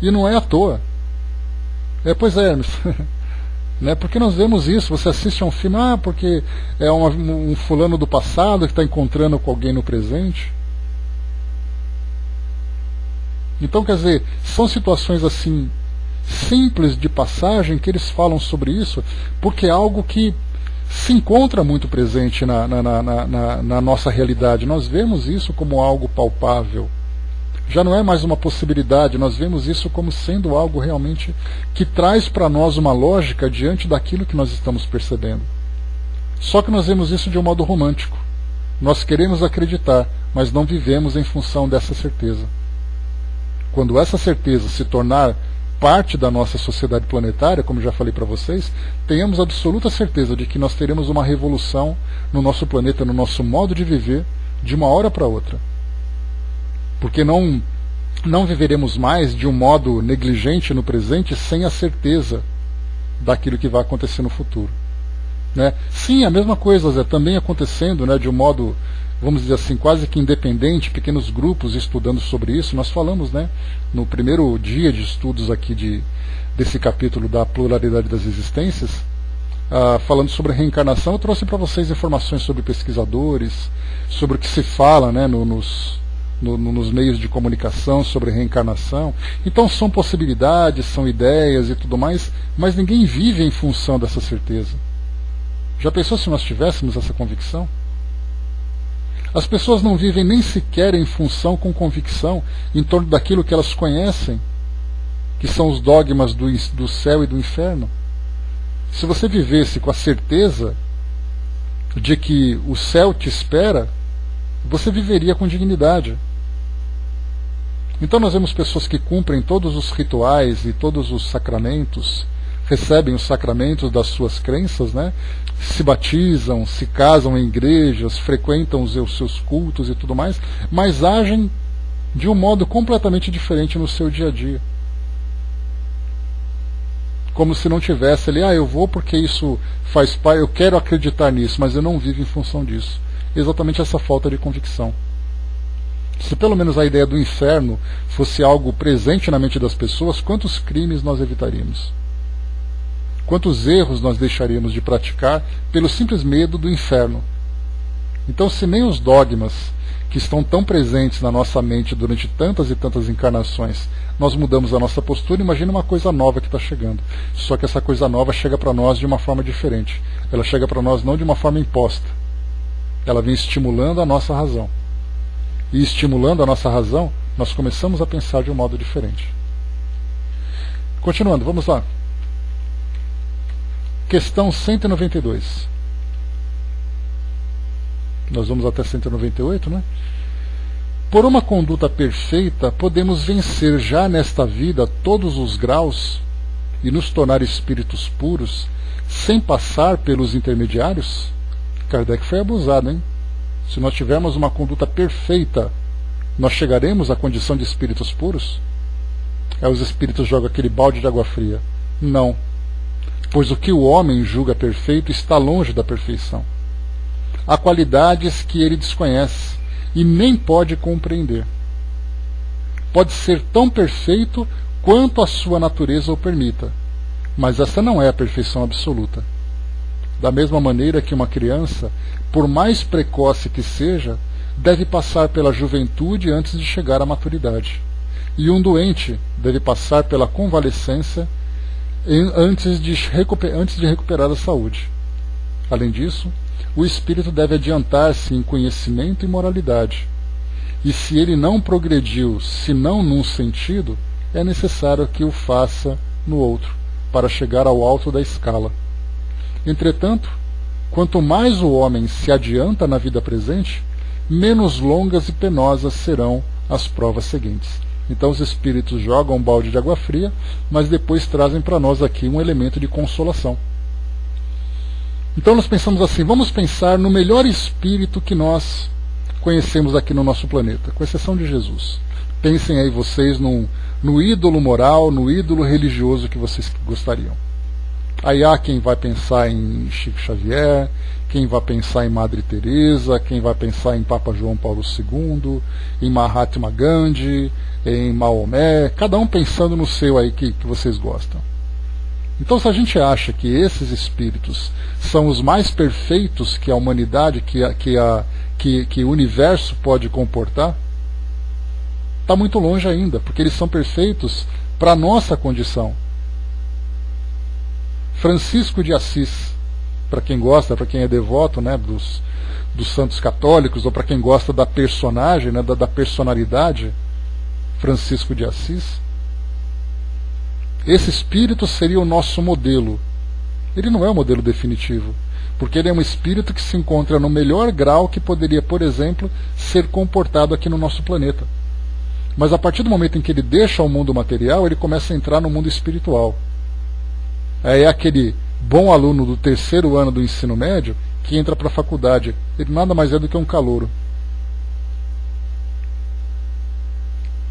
E não é à toa. Pois é, Hermes. Né, porque nós vemos isso, você assiste a um filme, porque é um fulano do passado que está encontrando com alguém no presente. Então, quer dizer, são situações assim, simples de passagem, que eles falam sobre isso, porque é algo que se encontra muito presente na nossa realidade. Nós vemos isso como algo palpável. Já não é mais uma possibilidade, nós vemos isso como sendo algo realmente que traz para nós uma lógica diante daquilo que nós estamos percebendo. Só que nós vemos isso de um modo romântico. Nós queremos acreditar, mas não vivemos em função dessa certeza. Quando essa certeza se tornar parte da nossa sociedade planetária, como já falei para vocês, tenhamos absoluta certeza de que nós teremos uma revolução no nosso planeta, no nosso modo de viver, de uma hora para outra. Porque não viveremos mais de um modo negligente no presente, sem a certeza daquilo que vai acontecer no futuro. Né? Sim, a mesma coisa, Zé, também acontecendo, né, de um modo, vamos dizer assim, quase que independente, pequenos grupos estudando sobre isso. Nós falamos, né, no primeiro dia de estudos aqui desse capítulo da pluralidade das existências, falando sobre reencarnação. Eu trouxe para vocês informações sobre pesquisadores, sobre o que se fala, né, nos meios de comunicação sobre reencarnação. Então são possibilidades, são ideias e tudo mais, mas ninguém vive em função dessa certeza. Já pensou se nós tivéssemos essa convicção? As pessoas não vivem nem sequer em função com convicção em torno daquilo que elas conhecem, que são os dogmas do céu e do inferno. Se você vivesse com a certeza de que o céu te espera, você viveria com dignidade. Então nós vemos pessoas que cumprem todos os rituais e todos os sacramentos, recebem os sacramentos das suas crenças, né? Se batizam, se casam em igrejas, frequentam os seus cultos e tudo mais, mas agem de um modo completamente diferente no seu dia a dia. Como se não tivesse ali, eu vou porque isso faz parte, eu quero acreditar nisso, mas eu não vivo em função disso. Exatamente essa falta de convicção. Se pelo menos a ideia do inferno fosse algo presente na mente das pessoas, quantos crimes nós evitaríamos? Quantos erros nós deixaríamos de praticar pelo simples medo do inferno? Então, se nem os dogmas que estão tão presentes na nossa mente durante tantas e tantas encarnações, nós mudamos a nossa postura, imagina uma coisa nova que está chegando. Só que essa coisa nova chega para nós de uma forma diferente. Ela chega para nós não de uma forma imposta. Ela vem estimulando a nossa razão. E estimulando a nossa razão, nós começamos a pensar de um modo diferente. Continuando, vamos lá. Questão 192. Nós vamos até 198, né? Por uma conduta perfeita, podemos vencer já nesta vida todos os graus e nos tornar espíritos puros, sem passar pelos intermediários? Kardec foi abusado, hein? Se nós tivermos uma conduta perfeita, nós chegaremos à condição de espíritos puros? Os espíritos jogam aquele balde de água fria. Não. Pois o que o homem julga perfeito está longe da perfeição. Há qualidades que ele desconhece e nem pode compreender. Pode ser tão perfeito quanto a sua natureza o permita, mas essa não é a perfeição absoluta. Da mesma maneira que uma criança, por mais precoce que seja, deve passar pela juventude antes de chegar à maturidade. E um doente deve passar pela convalescência antes de recuperar a saúde. Além disso, o espírito deve adiantar-se em conhecimento e moralidade. E se ele não progrediu, senão num sentido, é necessário que o faça no outro, para chegar ao alto da escala. Entretanto, quanto mais o homem se adianta na vida presente, menos longas e penosas serão as provas seguintes. Então os espíritos jogam um balde de água fria, mas depois trazem para nós aqui um elemento de consolação. Então nós pensamos assim, vamos pensar no melhor espírito que nós conhecemos aqui no nosso planeta, com exceção de Jesus. Pensem aí vocês no ídolo moral, no ídolo religioso que vocês gostariam. Aí há quem vai pensar em Chico Xavier, quem vai pensar em Madre Teresa, quem vai pensar em Papa João Paulo II, em Mahatma Gandhi, em Maomé, cada um pensando no seu aí que vocês gostam. Então, se a gente acha que esses espíritos são os mais perfeitos que a humanidade, que o universo pode comportar, está muito longe ainda, porque eles são perfeitos para a nossa condição. Francisco de Assis, para quem gosta, para quem é devoto, né, dos santos católicos, ou para quem gosta da personagem, né, da personalidade, Francisco de Assis, esse espírito seria o nosso modelo. Ele não é o modelo definitivo, porque ele é um espírito que se encontra no melhor grau que poderia, por exemplo, ser comportado aqui no nosso planeta. Mas a partir do momento em que ele deixa o mundo material, ele começa a entrar no mundo espiritual. É aquele bom aluno do 3º ano do ensino médio que entra para a faculdade. Ele nada mais é do que um calouro.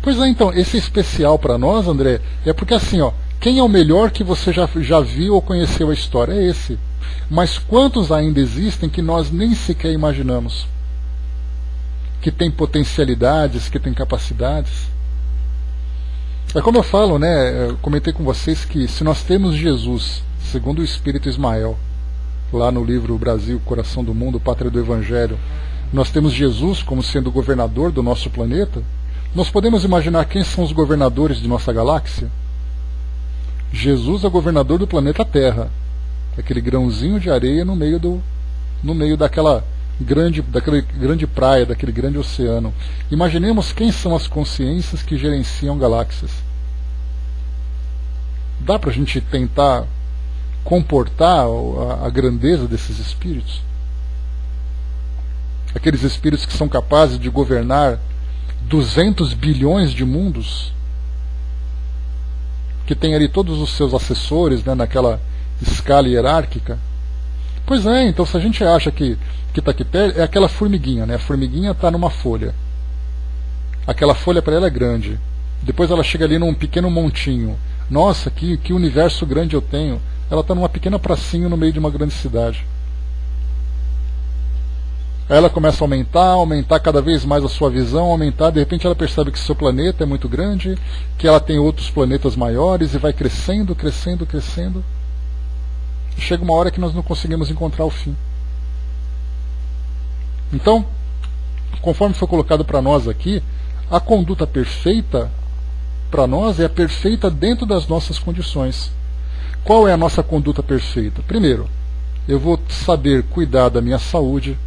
Pois é, então, esse especial para nós, André, é porque assim, ó, quem é o melhor que você já viu ou conheceu a história? É esse. Mas quantos ainda existem que nós nem sequer imaginamos? Que tem potencialidades, que tem capacidades? É como eu falo, né? Eu comentei com vocês que se nós temos Jesus, segundo o Espírito Ismael, lá no livro Brasil, Coração do Mundo, Pátria do Evangelho, nós temos Jesus como sendo o governador do nosso planeta, nós podemos imaginar quem são os governadores de nossa galáxia? Jesus é o governador do planeta Terra, aquele grãozinho de areia no meio daquela grande praia, daquele grande oceano. Imaginemos quem são as consciências que gerenciam galáxias. Dá para a gente tentar comportar a grandeza desses espíritos? Aqueles espíritos que são capazes de governar 200 bilhões de mundos, que tem ali todos os seus assessores, né, naquela escala hierárquica. Pois é, então se a gente acha que está aqui perto, é aquela formiguinha, né? A formiguinha está numa folha. Aquela folha para ela é grande. Depois ela chega ali num pequeno montinho. Nossa, que universo grande eu tenho. Ela está numa pequena pracinha no meio de uma grande cidade. Aí ela começa a aumentar cada vez mais a sua visão, aumentar, de repente ela percebe que seu planeta é muito grande, que ela tem outros planetas maiores e vai crescendo, crescendo, crescendo. E chega uma hora que nós não conseguimos encontrar o fim. Então, conforme foi colocado para nós aqui, a conduta perfeita para nós é a perfeita dentro das nossas condições. Qual é a nossa conduta perfeita? Primeiro, eu vou saber cuidar da minha saúde,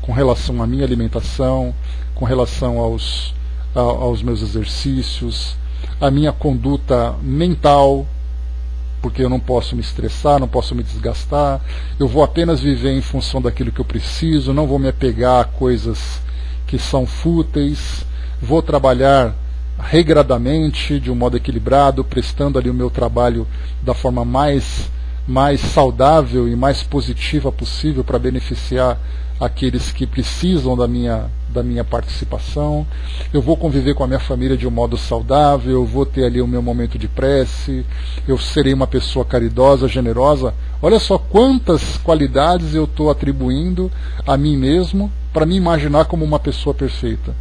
com relação à minha alimentação, com relação aos meus exercícios, a minha conduta mental, porque eu não posso me estressar, não posso me desgastar, eu vou apenas viver em função daquilo que eu preciso, não vou me apegar a coisas que são fúteis, vou trabalhar regradamente, de um modo equilibrado, prestando ali o meu trabalho da forma mais saudável e mais positiva possível para beneficiar aqueles que precisam da minha participação. Eu vou conviver com a minha família de um modo saudável, eu vou ter ali o meu momento de prece, eu serei uma pessoa caridosa, generosa. Olha só quantas qualidades eu estou atribuindo a mim mesmo para me imaginar como uma pessoa perfeita.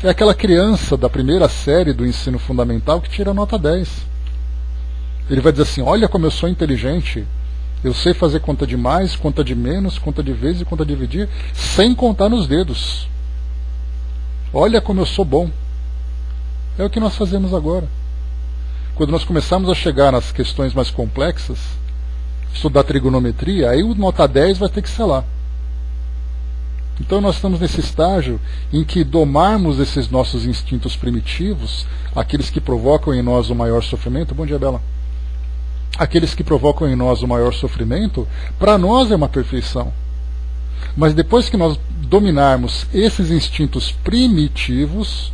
É aquela criança da primeira série do ensino fundamental que tira nota 10. Ele vai dizer assim, olha como eu sou inteligente, eu sei fazer conta de mais, conta de menos, conta de vezes e conta de dividir, sem contar nos dedos. Olha como eu sou bom. É o que nós fazemos agora. Quando nós começamos a chegar nas questões mais complexas, estudar trigonometria, aí o nota 10 vai ter que ser lá. Então nós estamos nesse estágio em que domarmos esses nossos instintos primitivos, aqueles que provocam em nós o maior sofrimento. Bom dia, Bela. Aqueles que provocam em nós o maior sofrimento, para nós é uma perfeição. Mas depois que nós dominarmos esses instintos primitivos,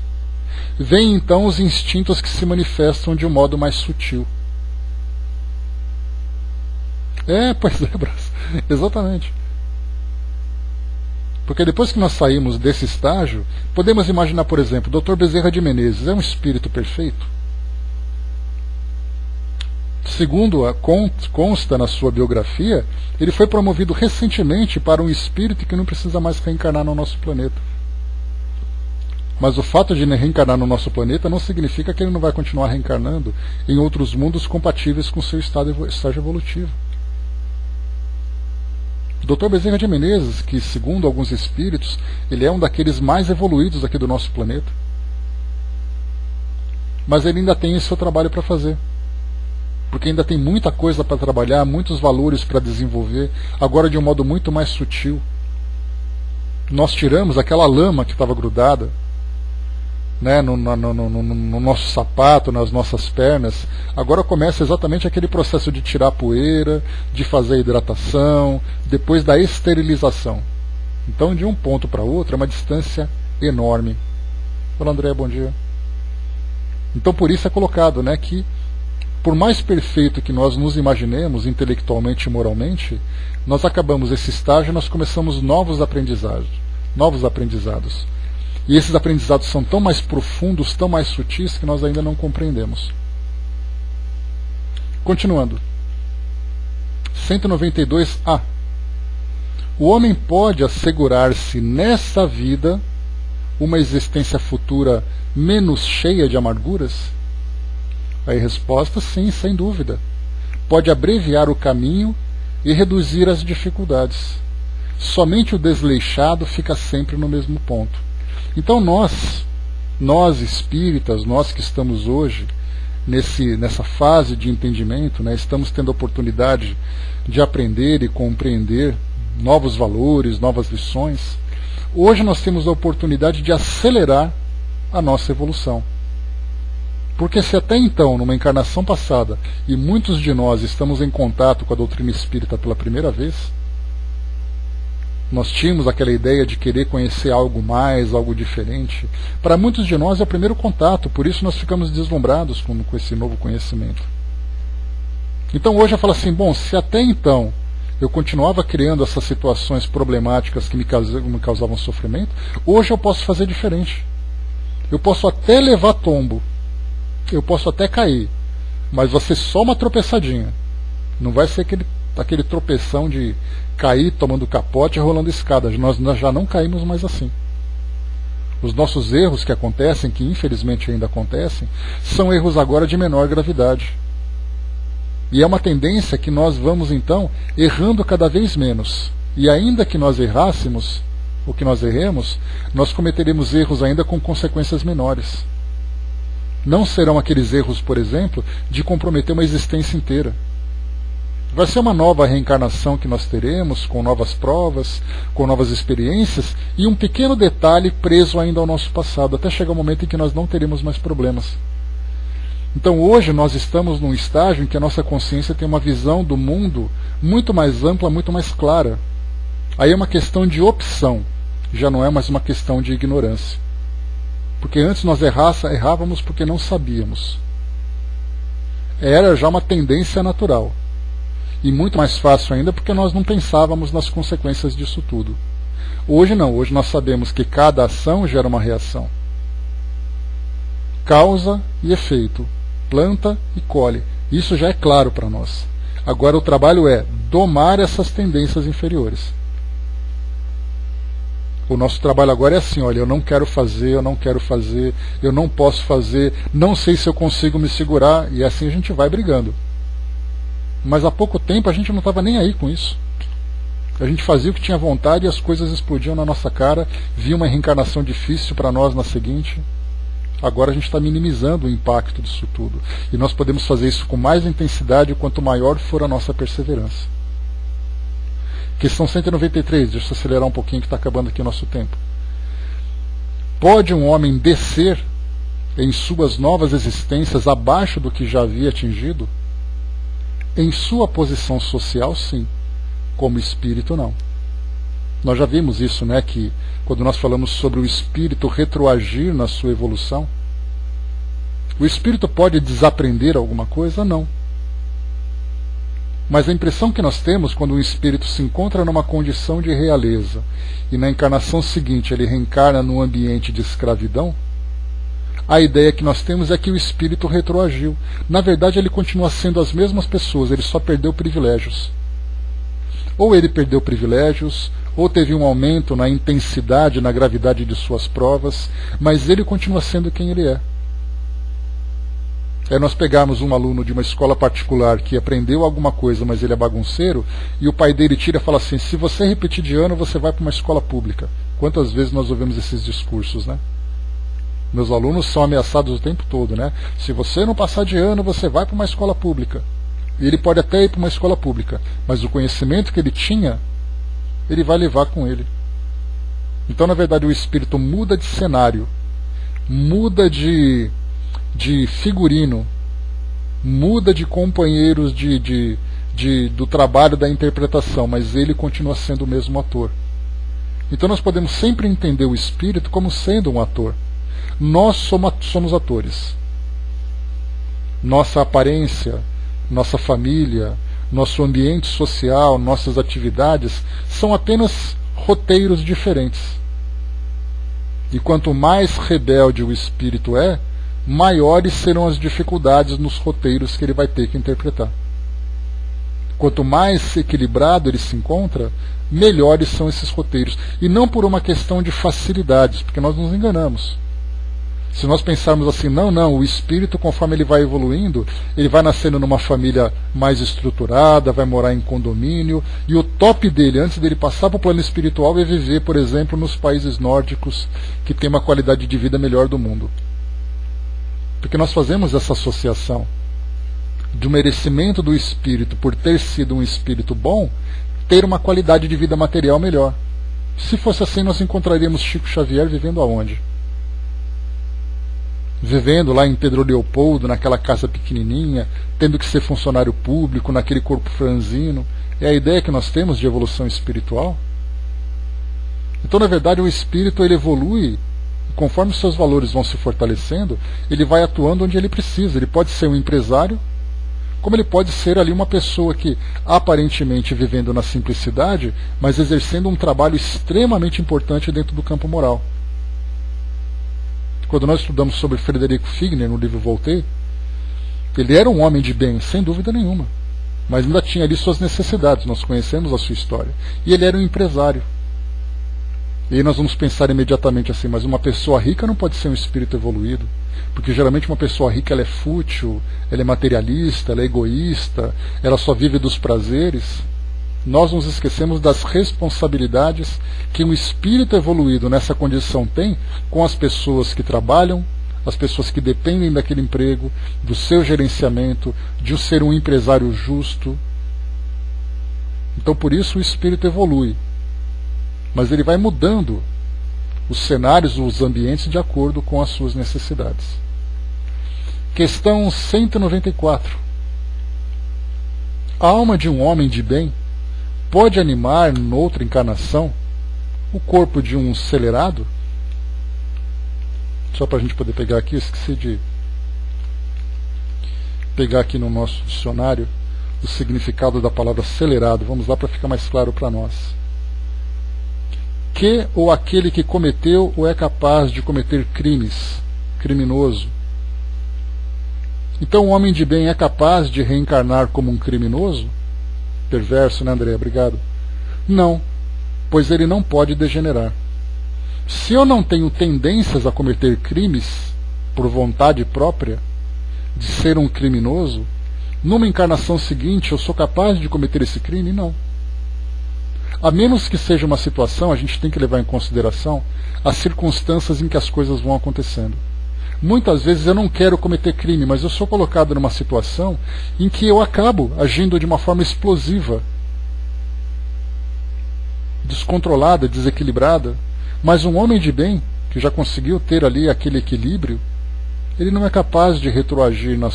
vêm então os instintos que se manifestam de um modo mais sutil. Pois é, Brás. Exatamente. Porque depois que nós saímos desse estágio, podemos imaginar, por exemplo, o Dr. Bezerra de Menezes é um espírito perfeito? Segundo consta na sua biografia, ele foi promovido recentemente para um espírito que não precisa mais reencarnar no nosso planeta. Mas o fato de reencarnar no nosso planeta não significa que ele não vai continuar reencarnando em outros mundos compatíveis com seu estágio evolutivo. O Dr. Bezerra de Menezes, que segundo alguns espíritos, ele é um daqueles mais evoluídos aqui do nosso planeta. Mas ele ainda tem o seu trabalho para fazer. Porque ainda tem muita coisa para trabalhar, muitos valores para desenvolver, agora de um modo muito mais sutil. Nós tiramos aquela lama que estava grudada, né, no nosso sapato, nas nossas pernas. Agora começa exatamente aquele processo de tirar a poeira, de fazer a hidratação, depois da esterilização. Então, de um ponto para outro é uma distância enorme. Fala, André, bom dia. Então por isso é colocado, né, que por mais perfeito que nós nos imaginemos intelectualmente e moralmente, nós acabamos esse estágio e nós começamos novos aprendizados. E esses aprendizados são tão mais profundos, tão mais sutis, que nós ainda não compreendemos. Continuando. 192a. O homem pode assegurar-se nessa vida uma existência futura menos cheia de amarguras? Aí a resposta, sim, sem dúvida. Pode abreviar o caminho e reduzir as dificuldades. Somente o desleixado fica sempre no mesmo ponto. Então nós espíritas, nós que estamos hoje nessa fase de entendimento, né, estamos tendo a oportunidade de aprender e compreender novos valores, novas lições. Hoje nós temos a oportunidade de acelerar a nossa evolução. Porque se até então, numa encarnação passada, e muitos de nós estamos em contato com a doutrina espírita pela primeira vez, nós tínhamos aquela ideia de querer conhecer algo mais, algo diferente. Para muitos de nós é o primeiro contato, por isso nós ficamos deslumbrados com esse novo conhecimento. Então hoje eu falo assim, bom, se até então eu continuava criando essas situações problemáticas que me causavam sofrimento, hoje eu posso fazer diferente. Eu posso até levar tombo, eu posso até cair, mas vai ser só uma tropeçadinha. Não vai ser aquele tropeção de cair tomando capote e rolando escada. Nós já não caímos mais assim. Os nossos erros que acontecem, que infelizmente ainda acontecem, são erros agora de menor gravidade. E é uma tendência que nós vamos então errando cada vez menos. E ainda que nós errássemos, ou que nós erremos, nós cometeremos erros ainda com consequências menores. Não serão aqueles erros, por exemplo, de comprometer uma existência inteira. Vai ser uma nova reencarnação que nós teremos, com novas provas, com novas experiências, e um pequeno detalhe preso ainda ao nosso passado, até chegar o momento em que nós não teremos mais problemas. Então hoje nós estamos num estágio em que a nossa consciência tem uma visão do mundo muito mais ampla, muito mais clara. Aí é uma questão de opção, já não é mais uma questão de ignorância. Porque antes nós errávamos porque não sabíamos. Era já uma tendência natural. E muito mais fácil ainda porque nós não pensávamos nas consequências disso tudo. Hoje não, hoje nós sabemos que cada ação gera uma reação. Causa e efeito, planta e colhe. Isso já é claro para nós. Agora o trabalho é domar essas tendências inferiores. O nosso trabalho agora é assim, olha, eu não quero fazer, eu não posso fazer, não sei se eu consigo me segurar, e assim a gente vai brigando. Mas há pouco tempo a gente não estava nem aí com isso. A gente fazia o que tinha vontade e as coisas explodiam na nossa cara, via uma reencarnação difícil para nós na seguinte. Agora a gente está minimizando o impacto disso tudo. E nós podemos fazer isso com mais intensidade quanto maior for a nossa perseverança. Questão 193, deixa eu acelerar um pouquinho que está acabando aqui o nosso tempo. Pode um homem descer em suas novas existências abaixo do que já havia atingido? Em sua posição social, sim. Como espírito, não. Nós já vimos isso, né? Que quando nós falamos sobre o espírito retroagir na sua evolução, o espírito pode desaprender alguma coisa? Não. Mas a impressão que nós temos quando o espírito se encontra numa condição de realeza e na encarnação seguinte ele reencarna num ambiente de escravidão, a ideia que nós temos é que o espírito retroagiu. Na verdade, ele continua sendo as mesmas pessoas, ele só perdeu privilégios. Ou ele perdeu privilégios, ou teve um aumento na intensidade, na gravidade de suas provas, mas ele continua sendo quem ele é. É nós pegarmos um aluno de uma escola particular que aprendeu alguma coisa, mas ele é bagunceiro, e o pai dele tira e fala assim, se você repetir de ano, você vai para uma escola pública. Quantas vezes nós ouvimos esses discursos, né? Meus alunos são ameaçados o tempo todo, né? Se você não passar de ano, você vai para uma escola pública. E ele pode até ir para uma escola pública, mas o conhecimento que ele tinha, ele vai levar com ele. Então, na verdade, o espírito muda de cenário, muda de figurino, muda de companheiros do trabalho da interpretação, mas ele continua sendo o mesmo ator. Então nós podemos sempre entender o espírito como sendo um ator. Nós somos atores. Nossa aparência, nossa família, nosso ambiente social, nossas atividades são apenas roteiros diferentes. E quanto mais rebelde o espírito é, maiores serão as dificuldades nos roteiros que ele vai ter que interpretar. Quanto mais equilibrado ele se encontra, melhores são esses roteiros. E não por uma questão de facilidades, porque nós nos enganamos. Se nós pensarmos assim, não, o espírito, conforme ele vai evoluindo, ele vai nascendo numa família mais estruturada, vai morar em condomínio, e o top dele, antes dele passar para o plano espiritual, é viver, por exemplo, nos países nórdicos, que tem uma qualidade de vida melhor do mundo. Porque nós fazemos essa associação do merecimento do espírito por ter sido um espírito bom, ter uma qualidade de vida material melhor. Se fosse assim, nós encontraríamos Chico Xavier vivendo aonde? Vivendo lá em Pedro Leopoldo, naquela casa pequenininha, tendo que ser funcionário público, naquele corpo franzino. É a ideia que nós temos de evolução espiritual? Então, na verdade, o espírito ele evolui, conforme os seus valores vão se fortalecendo, ele vai atuando onde ele precisa. Ele pode ser um empresário, como ele pode ser ali uma pessoa que, aparentemente vivendo na simplicidade, mas exercendo um trabalho extremamente importante dentro do campo moral. Quando nós estudamos sobre Frederico Figner no livro Voltaire, ele era um homem de bem, sem dúvida nenhuma, mas ainda tinha ali suas necessidades, nós conhecemos a sua história. E ele era um empresário. E aí nós vamos pensar imediatamente assim, mas uma pessoa rica não pode ser um espírito evoluído, porque geralmente uma pessoa rica ela é fútil, ela é materialista, ela é egoísta, ela só vive dos prazeres. Nós nos esquecemos das responsabilidades que um espírito evoluído nessa condição tem com as pessoas que trabalham, as pessoas que dependem daquele emprego, do seu gerenciamento, de ser um empresário justo. Então por isso o espírito evolui, mas ele vai mudando os cenários, os ambientes de acordo com as suas necessidades. Questão 194. A alma de um homem de bem pode animar, noutra encarnação, o corpo de um celerado? Só para a gente poder pegar aqui, eu esqueci de pegar aqui no nosso dicionário o significado da palavra celerado. Vamos lá para ficar mais claro para nós. Que ou aquele que cometeu ou é capaz de cometer crimes, criminoso. Então o homem de bem é capaz de reencarnar como um criminoso? Perverso, né, André? Obrigado. Não, pois ele não pode degenerar. Se eu não tenho tendências a cometer crimes por vontade própria, de ser um criminoso, numa encarnação seguinte eu sou capaz de cometer esse crime? Não. A menos que seja uma situação, a gente tem que levar em consideração as circunstâncias em que as coisas vão acontecendo. Muitas vezes eu não quero cometer crime, mas eu sou colocado numa situação em que eu acabo agindo de uma forma explosiva, descontrolada, desequilibrada. Mas um homem de bem, que já conseguiu ter ali aquele equilíbrio, ele não é capaz de retroagir no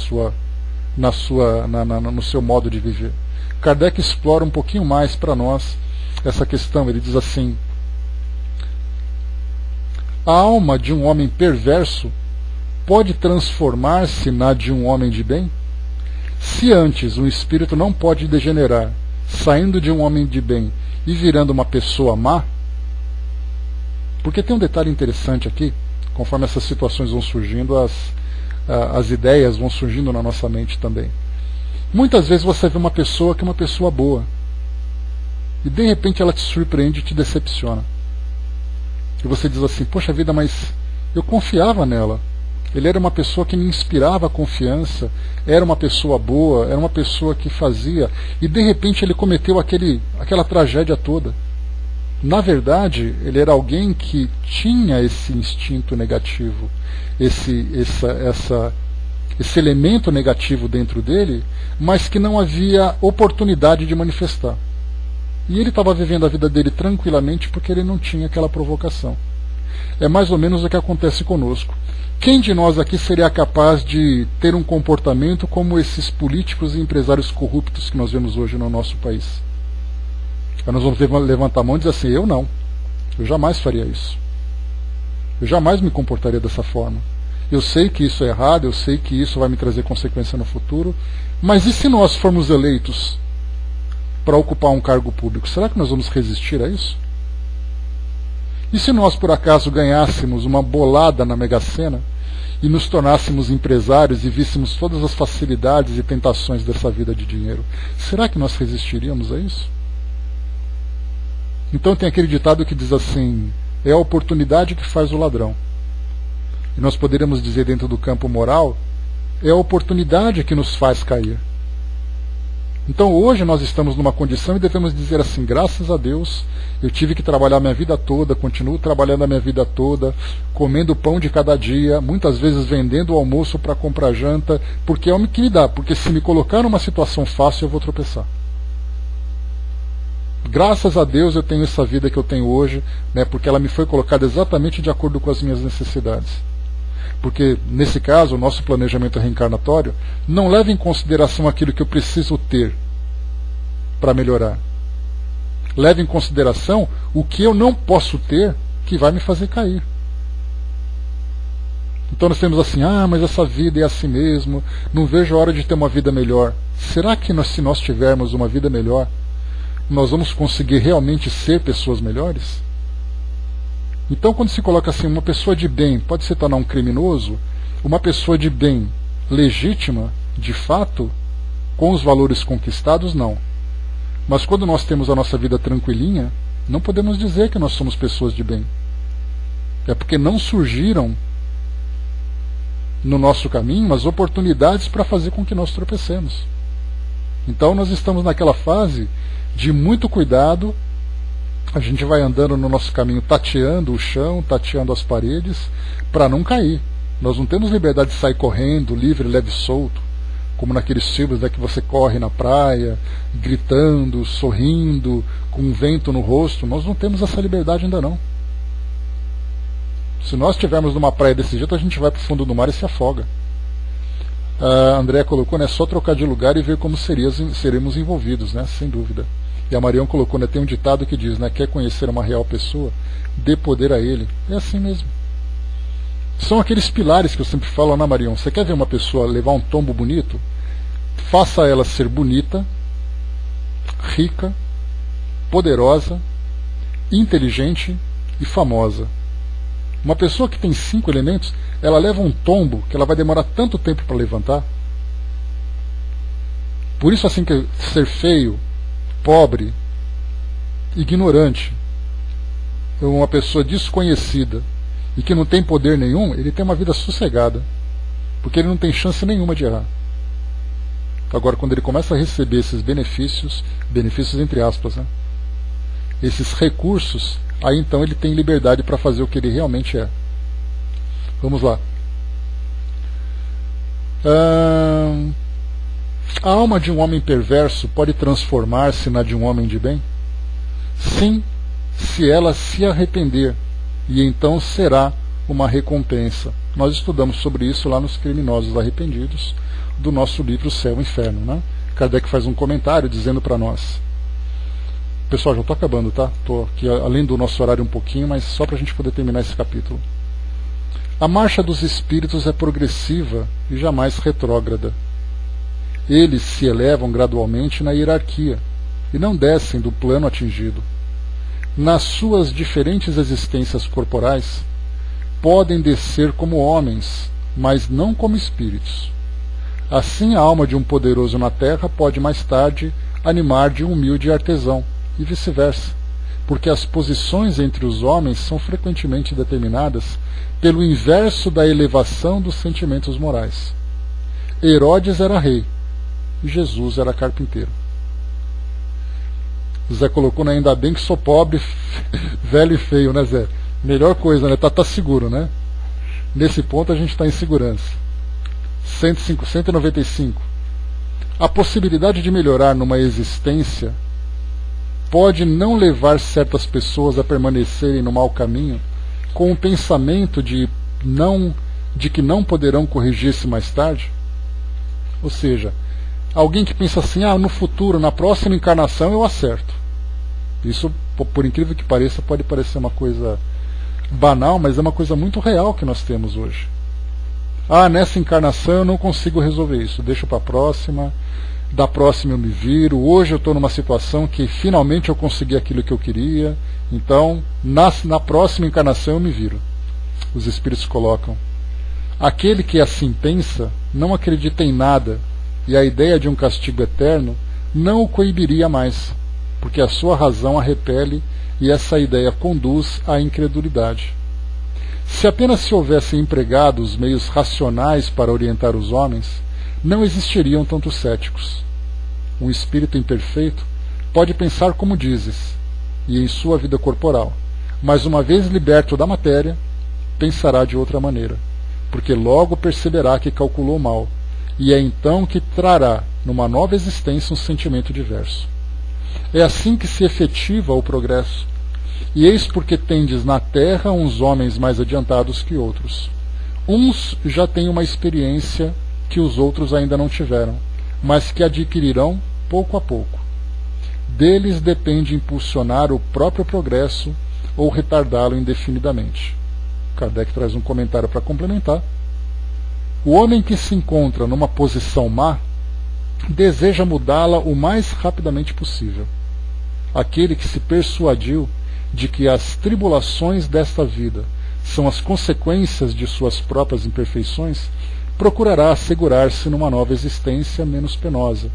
seu modo de viver. Kardec explora um pouquinho mais para nós essa questão. Ele diz assim: a alma de um homem perverso pode transformar-se na de um homem de bem? Se antes um espírito não pode degenerar, saindo de um homem de bem e virando uma pessoa má, porque tem um detalhe interessante aqui, conforme essas situações vão surgindo, as ideias vão surgindo na nossa mente também. Muitas vezes você vê uma pessoa que é uma pessoa boa, e de repente ela te surpreende e te decepciona. E você diz assim, poxa vida, mas eu confiava nela. Ele era uma pessoa que me inspirava confiança, era uma pessoa boa, era uma pessoa que fazia, e de repente ele cometeu aquela tragédia toda. Na verdade, ele era alguém que tinha esse instinto negativo, esse elemento negativo dentro dele, mas que não havia oportunidade de manifestar. E ele estava vivendo a vida dele tranquilamente porque ele não tinha aquela provocação. É mais ou menos o que acontece conosco. Quem de nós aqui seria capaz de ter um comportamento como esses políticos e empresários corruptos que nós vemos hoje no nosso país? Nós vamos levantar a mão e dizer assim, eu não. Eu jamais faria isso. Eu jamais me comportaria dessa forma. Eu sei que isso é errado, eu sei que isso vai me trazer consequência no futuro, mas e se nós formos eleitos para ocupar um cargo público? Será que nós vamos resistir a isso? E se nós, por acaso, ganhássemos uma bolada na Mega Sena e nos tornássemos empresários e víssemos todas as facilidades e tentações dessa vida de dinheiro? Será que nós resistiríamos a isso? Então tem aquele ditado que diz assim: é a oportunidade que faz o ladrão. E nós poderíamos dizer, dentro do campo moral, é a oportunidade que nos faz cair. Então hoje nós estamos numa condição e devemos dizer assim: graças a Deus, eu tive que trabalhar minha vida toda, continuo trabalhando a minha vida toda, comendo pão de cada dia, muitas vezes vendendo o almoço para comprar janta, porque é o que me dá, porque se me colocar numa situação fácil eu vou tropeçar. Graças a Deus eu tenho essa vida que eu tenho hoje, né, porque ela me foi colocada exatamente de acordo com as minhas necessidades. Porque, nesse caso, o nosso planejamento reencarnatório não leva em consideração aquilo que eu preciso ter para melhorar. Leva em consideração o que eu não posso ter que vai me fazer cair. Então nós temos assim: mas essa vida é assim mesmo, não vejo a hora de ter uma vida melhor. Será que se nós tivermos uma vida melhor, nós vamos conseguir realmente ser pessoas melhores? Então, quando se coloca assim, uma pessoa de bem pode se tornar um criminoso, uma pessoa de bem legítima, de fato, com os valores conquistados, não. Mas quando nós temos a nossa vida tranquilinha, não podemos dizer que nós somos pessoas de bem. É porque não surgiram no nosso caminho as oportunidades para fazer com que nós tropecemos. Então nós estamos naquela fase de muito cuidado. A gente vai andando no nosso caminho, tateando o chão, tateando as paredes, para não cair. Nós não temos liberdade de sair correndo, livre, leve e solto, como naqueles filmes, né, que você corre na praia, gritando, sorrindo, com um vento no rosto. Nós não temos essa liberdade ainda não. Se nós estivermos numa praia desse jeito, a gente vai para o fundo do mar e se afoga. A André colocou, né, só trocar de lugar e ver como seremos envolvidos, né, sem dúvida. E a Marião colocou, né, tem um ditado que diz, né, quer conhecer uma real pessoa, dê poder a ele. É assim mesmo. São aqueles pilares que eu sempre falo, né, Marião? Você quer ver uma pessoa levar um tombo bonito? Faça ela ser bonita, rica, poderosa, inteligente e famosa. Uma pessoa que tem 5 elementos, ela leva um tombo que ela vai demorar tanto tempo para levantar. Por isso, assim, que ser feio, pobre, ignorante, uma pessoa desconhecida e que não tem poder nenhum, ele tem uma vida sossegada, porque ele não tem chance nenhuma de errar. Agora, quando ele começa a receber esses benefícios entre aspas, né, esses recursos, aí então ele tem liberdade para fazer o que ele realmente é. Vamos lá. A alma de um homem perverso pode transformar-se na de um homem de bem? Sim, se ela se arrepender, e então será uma recompensa. Nós estudamos sobre isso lá nos Criminosos Arrependidos, do nosso livro Céu e Inferno, né? Kardec faz um comentário dizendo para nós. Pessoal, já estou acabando, tá? Estou aqui além do nosso horário um pouquinho, mas só para a gente poder terminar esse capítulo. A marcha dos espíritos é progressiva e jamais retrógrada. Eles se elevam gradualmente na hierarquia e não descem do plano atingido. Nas suas diferentes existências corporais, podem descer como homens, mas não como espíritos. Assim, a alma de um poderoso na terra pode mais tarde animar de um humilde artesão, e vice-versa, porque as posições entre os homens são frequentemente determinadas pelo inverso da elevação dos sentimentos morais. Herodes era rei, e Jesus era carpinteiro. Zé colocou, né, ainda bem que sou pobre, velho e feio, né, Zé? Melhor coisa, né? Tá seguro, né? Nesse ponto a gente está em segurança. 195. A possibilidade de melhorar numa existência pode não levar certas pessoas a permanecerem no mau caminho com o pensamento de que não poderão corrigir-se mais tarde? Ou seja, alguém que pensa assim, no futuro, na próxima encarnação eu acerto. Isso, por incrível que pareça, pode parecer uma coisa banal, mas é uma coisa muito real que nós temos hoje. Ah, nessa encarnação eu não consigo resolver isso, deixo para a próxima, da próxima eu me viro, hoje eu estou numa situação que finalmente eu consegui aquilo que eu queria, então na próxima encarnação eu me viro. Os espíritos colocam: aquele que assim pensa não acredita em nada, e a ideia de um castigo eterno não o coibiria mais, porque a sua razão a repele e essa ideia conduz à incredulidade. Se apenas se houvessem empregado os meios racionais para orientar os homens, não existiriam tantos céticos. Um espírito imperfeito pode pensar como dizes, e em sua vida corporal, mas uma vez liberto da matéria, pensará de outra maneira, porque logo perceberá que calculou mal, e é então que trará, numa nova existência, um sentimento diverso. É assim que se efetiva o progresso. E eis porque tendes na terra uns homens mais adiantados que outros. Uns já têm uma experiência que os outros ainda não tiveram, mas que adquirirão pouco a pouco. Deles depende impulsionar o próprio progresso ou retardá-lo indefinidamente. Kardec traz um comentário para complementar. O homem que se encontra numa posição má deseja mudá-la o mais rapidamente possível. Aquele que se persuadiu de que as tribulações desta vida são as consequências de suas próprias imperfeições, procurará assegurar-se numa nova existência menos penosa,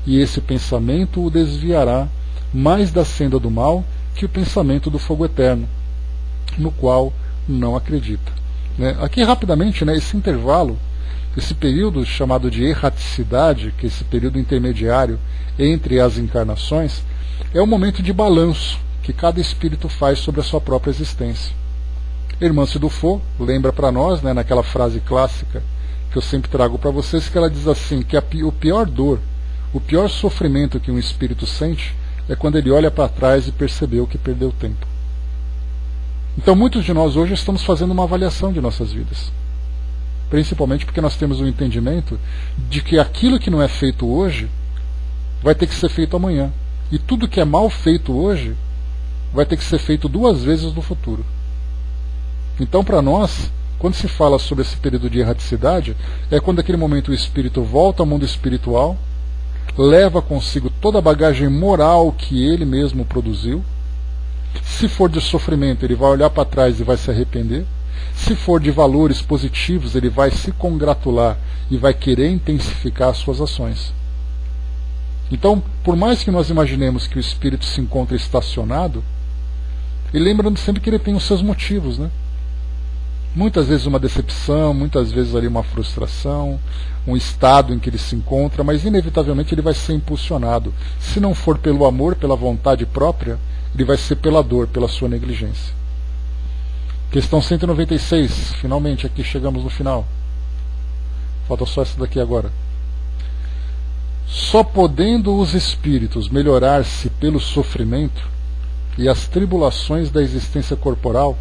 e esse pensamento o desviará mais da senda do mal que o pensamento do fogo eterno, no qual não acredita. Aqui rapidamente, esse intervalo, esse período chamado de erraticidade, que é esse período intermediário entre as encarnações, é um momento de balanço que cada espírito faz sobre a sua própria existência. Irmã-se Dufour lembra para nós, naquela frase clássica que eu sempre trago para vocês, que ela diz assim, que o pior dor, o pior sofrimento que um espírito sente é quando ele olha para trás e percebeu que perdeu tempo. Então muitos de nós hoje estamos fazendo uma avaliação de nossas vidas, principalmente porque nós temos o entendimento de que aquilo que não é feito hoje vai ter que ser feito amanhã, e tudo que é mal feito hoje vai ter que ser feito 2 vezes no futuro. Então, para nós, quando se fala sobre esse período de erraticidade, é quando naquele momento o espírito volta ao mundo espiritual, leva consigo toda a bagagem moral que ele mesmo produziu. Se for de sofrimento, ele vai olhar para trás e vai se arrepender. Se for de valores positivos, ele vai se congratular e vai querer intensificar as suas ações. Então, por mais que nós imaginemos que o espírito se encontre estacionado, e lembrando sempre que ele tem os seus motivos, Muitas vezes uma decepção, muitas vezes ali uma frustração, um estado em que ele se encontra, mas inevitavelmente ele vai ser impulsionado. Se não for pelo amor, pela vontade própria, ele vai ser pela dor, pela sua negligência. Questão 196, finalmente aqui chegamos no final. Falta só essa daqui agora. Só podendo os espíritos melhorar-se pelo sofrimento e as tribulações da existência corporal,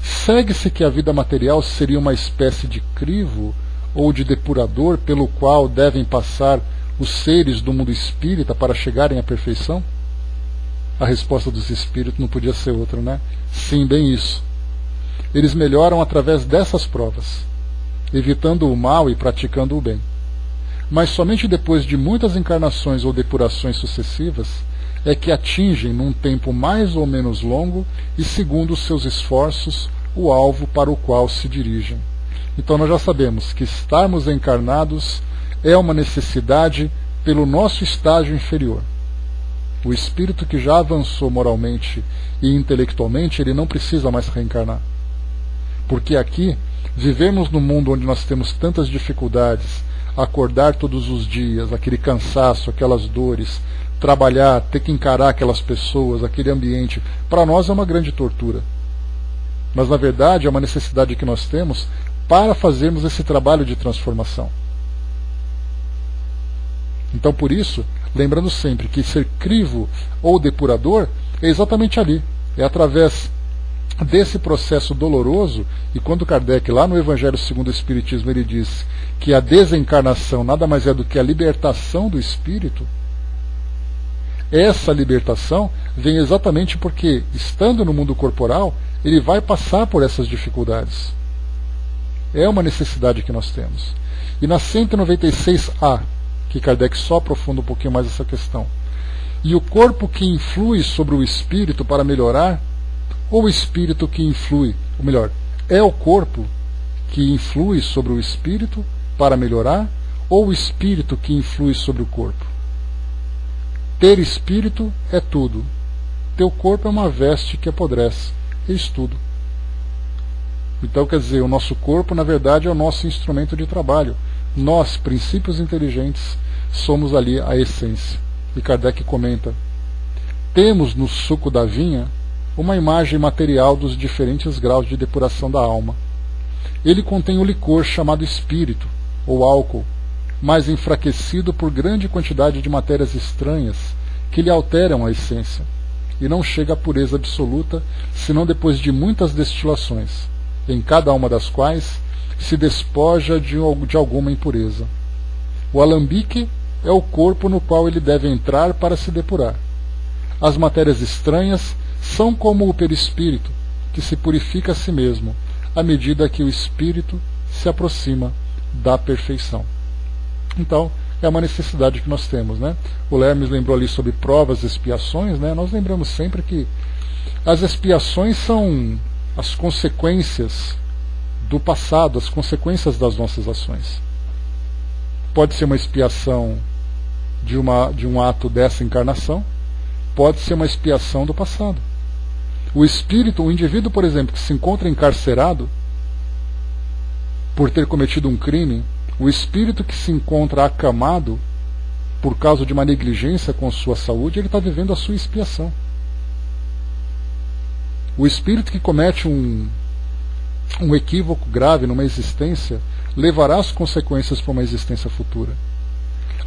segue-se que a vida material seria uma espécie de crivo ou de depurador pelo qual devem passar os seres do mundo espírita para chegarem à perfeição? A resposta dos espíritos não podia ser outra, Sim, bem isso. Eles melhoram através dessas provas, evitando o mal e praticando o bem. Mas somente depois de muitas encarnações ou depurações sucessivas é que atingem, num tempo mais ou menos longo e segundo os seus esforços, o alvo para o qual se dirigem. Então nós já sabemos que estarmos encarnados é uma necessidade pelo nosso estágio inferior. O espírito que já avançou moralmente e intelectualmente, ele não precisa mais reencarnar. Porque aqui, vivemos num mundo onde nós temos tantas dificuldades, acordar todos os dias, aquele cansaço, aquelas dores, trabalhar, ter que encarar aquelas pessoas, aquele ambiente, para nós é uma grande tortura. Mas na verdade é uma necessidade que nós temos para fazermos esse trabalho de transformação. Então por isso, lembrando sempre que ser crivo ou depurador é exatamente ali, é através desse processo doloroso, e quando Kardec lá no Evangelho segundo o Espiritismo ele diz que a desencarnação nada mais é do que a libertação do espírito, Essa libertação vem exatamente porque, estando no mundo corporal, ele vai passar por essas dificuldades. É uma necessidade que nós temos. E na 196A, que Kardec só aprofunda um pouquinho mais essa questão, e o corpo que influi sobre o espírito para melhorar, ou o espírito que influi, ou melhor, é o corpo que influi sobre o espírito para melhorar, ou o espírito que influi sobre o corpo? Ter espírito é tudo. Teu corpo é uma veste que apodrece. Eis tudo. Então, quer dizer, o nosso corpo, na verdade, é o nosso instrumento de trabalho. Nós, princípios inteligentes, somos ali a essência. E Kardec comenta: temos no suco da vinha uma imagem material dos diferentes graus de depuração da alma. Ele contém o licor chamado espírito, ou álcool, mas enfraquecido por grande quantidade de matérias estranhas que lhe alteram a essência, e não chega à pureza absoluta senão depois de muitas destilações, em cada uma das quais se despoja de alguma impureza. O alambique é o corpo no qual ele deve entrar para se depurar. As matérias estranhas são como o perispírito, que se purifica a si mesmo, à medida que o espírito se aproxima da perfeição. Então, é uma necessidade que nós temos, né? O Lermes lembrou ali sobre provas e expiações, né? Nós lembramos sempre que as expiações são as consequências do passado, as consequências das nossas ações. Pode ser uma expiação de um ato dessa encarnação, pode ser uma expiação do passado. O espírito, o indivíduo, por exemplo, que se encontra encarcerado por ter cometido um crime, o espírito que se encontra acamado por causa de uma negligência com sua saúde, ele está vivendo a sua expiação. O espírito que comete um equívoco grave numa existência levará as consequências para uma existência futura.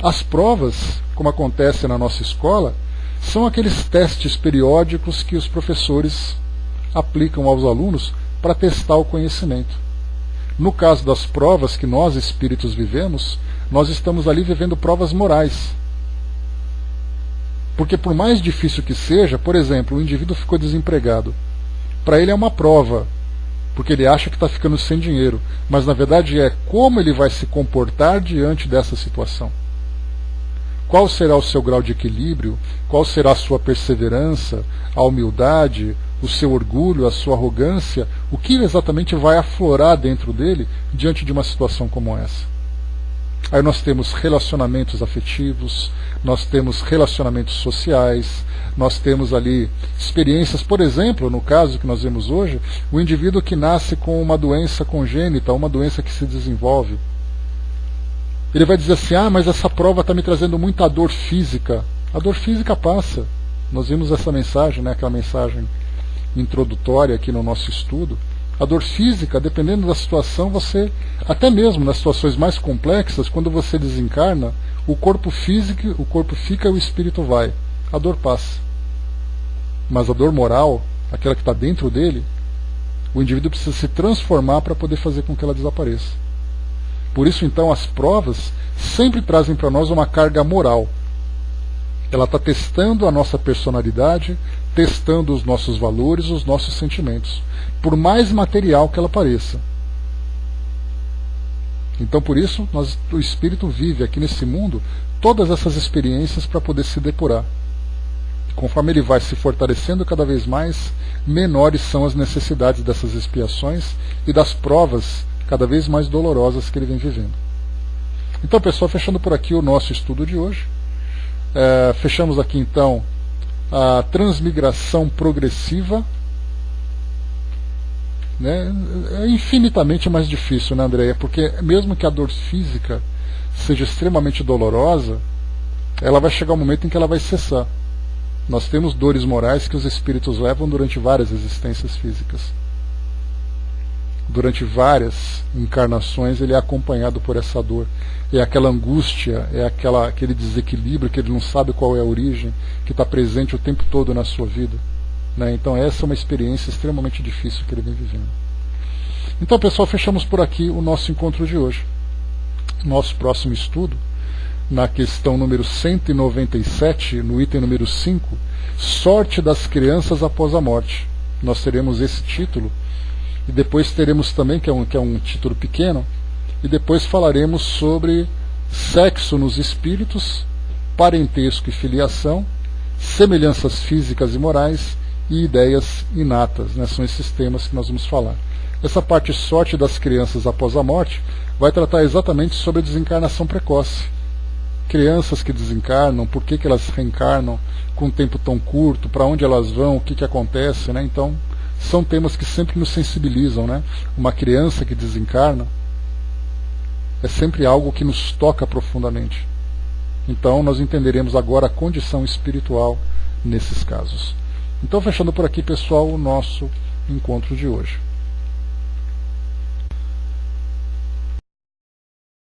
As provas, como acontece na nossa escola, são aqueles testes periódicos que os professores aplicam aos alunos para testar o conhecimento. No caso das provas que nós, espíritos, vivemos, nós estamos ali vivendo provas morais. Porque por mais difícil que seja, por exemplo, o indivíduo ficou desempregado. Para ele é uma prova, porque ele acha que está ficando sem dinheiro, mas na verdade é como ele vai se comportar diante dessa situação. Qual será o seu grau de equilíbrio? Qual será a sua perseverança, a humildade, o seu orgulho, a sua arrogância? O que exatamente vai aflorar dentro dele diante de uma situação como essa? Aí nós temos relacionamentos afetivos, nós temos relacionamentos sociais, nós temos ali experiências, por exemplo, no caso que nós vemos hoje, o indivíduo que nasce com uma doença congênita, uma doença que se desenvolve. Ele vai dizer assim: mas essa prova está me trazendo muita dor física. A dor física passa. Nós vimos essa mensagem, né, aquela mensagem introdutória aqui no nosso estudo. A dor física, dependendo da situação, você, até mesmo nas situações mais complexas, quando você desencarna, o corpo fica e o espírito vai. A dor passa. Mas a dor moral, aquela que está dentro dele, o indivíduo precisa se transformar para poder fazer com que ela desapareça. Por isso, então, as provas sempre trazem para nós uma carga moral. Ela está testando a nossa personalidade, testando os nossos valores, os nossos sentimentos, por mais material que ela pareça. Então, por isso, o espírito vive aqui nesse mundo todas essas experiências para poder se depurar. Conforme ele vai se fortalecendo cada vez mais, menores são as necessidades dessas expiações e das provas cada vez mais dolorosas que ele vem vivendo. Então, pessoal, fechando por aqui o nosso estudo de hoje. Fechamos aqui, então, a transmigração progressiva. Né? É infinitamente mais difícil, né, Andréia? Porque mesmo que a dor física seja extremamente dolorosa, ela vai chegar um momento em que ela vai cessar. Nós temos dores morais que os espíritos levam durante várias existências físicas. Durante várias encarnações ele é acompanhado por essa dor. É aquela angústia, é aquele desequilíbrio que ele não sabe qual é a origem, que está presente o tempo todo na sua vida. Né? Então essa é uma experiência extremamente difícil que ele vem vivendo. Então, pessoal, fechamos por aqui o nosso encontro de hoje. Nosso próximo estudo na questão número 197, no item número 5, sorte das crianças após a morte. Nós teremos esse título, e depois teremos também, que é um título pequeno, e depois falaremos sobre sexo nos espíritos, parentesco e filiação, semelhanças físicas e morais e ideias inatas, né? São esses temas que nós vamos falar. Essa parte sorte das crianças após a morte vai tratar exatamente sobre a desencarnação precoce. Crianças que desencarnam, por que elas reencarnam com um tempo tão curto, para onde elas vão, o que acontece, né? Então, são temas que sempre nos sensibilizam, né? Uma criança que desencarna é sempre algo que nos toca profundamente. Então, nós entenderemos agora a condição espiritual nesses casos. Então, fechando por aqui, pessoal, o nosso encontro de hoje.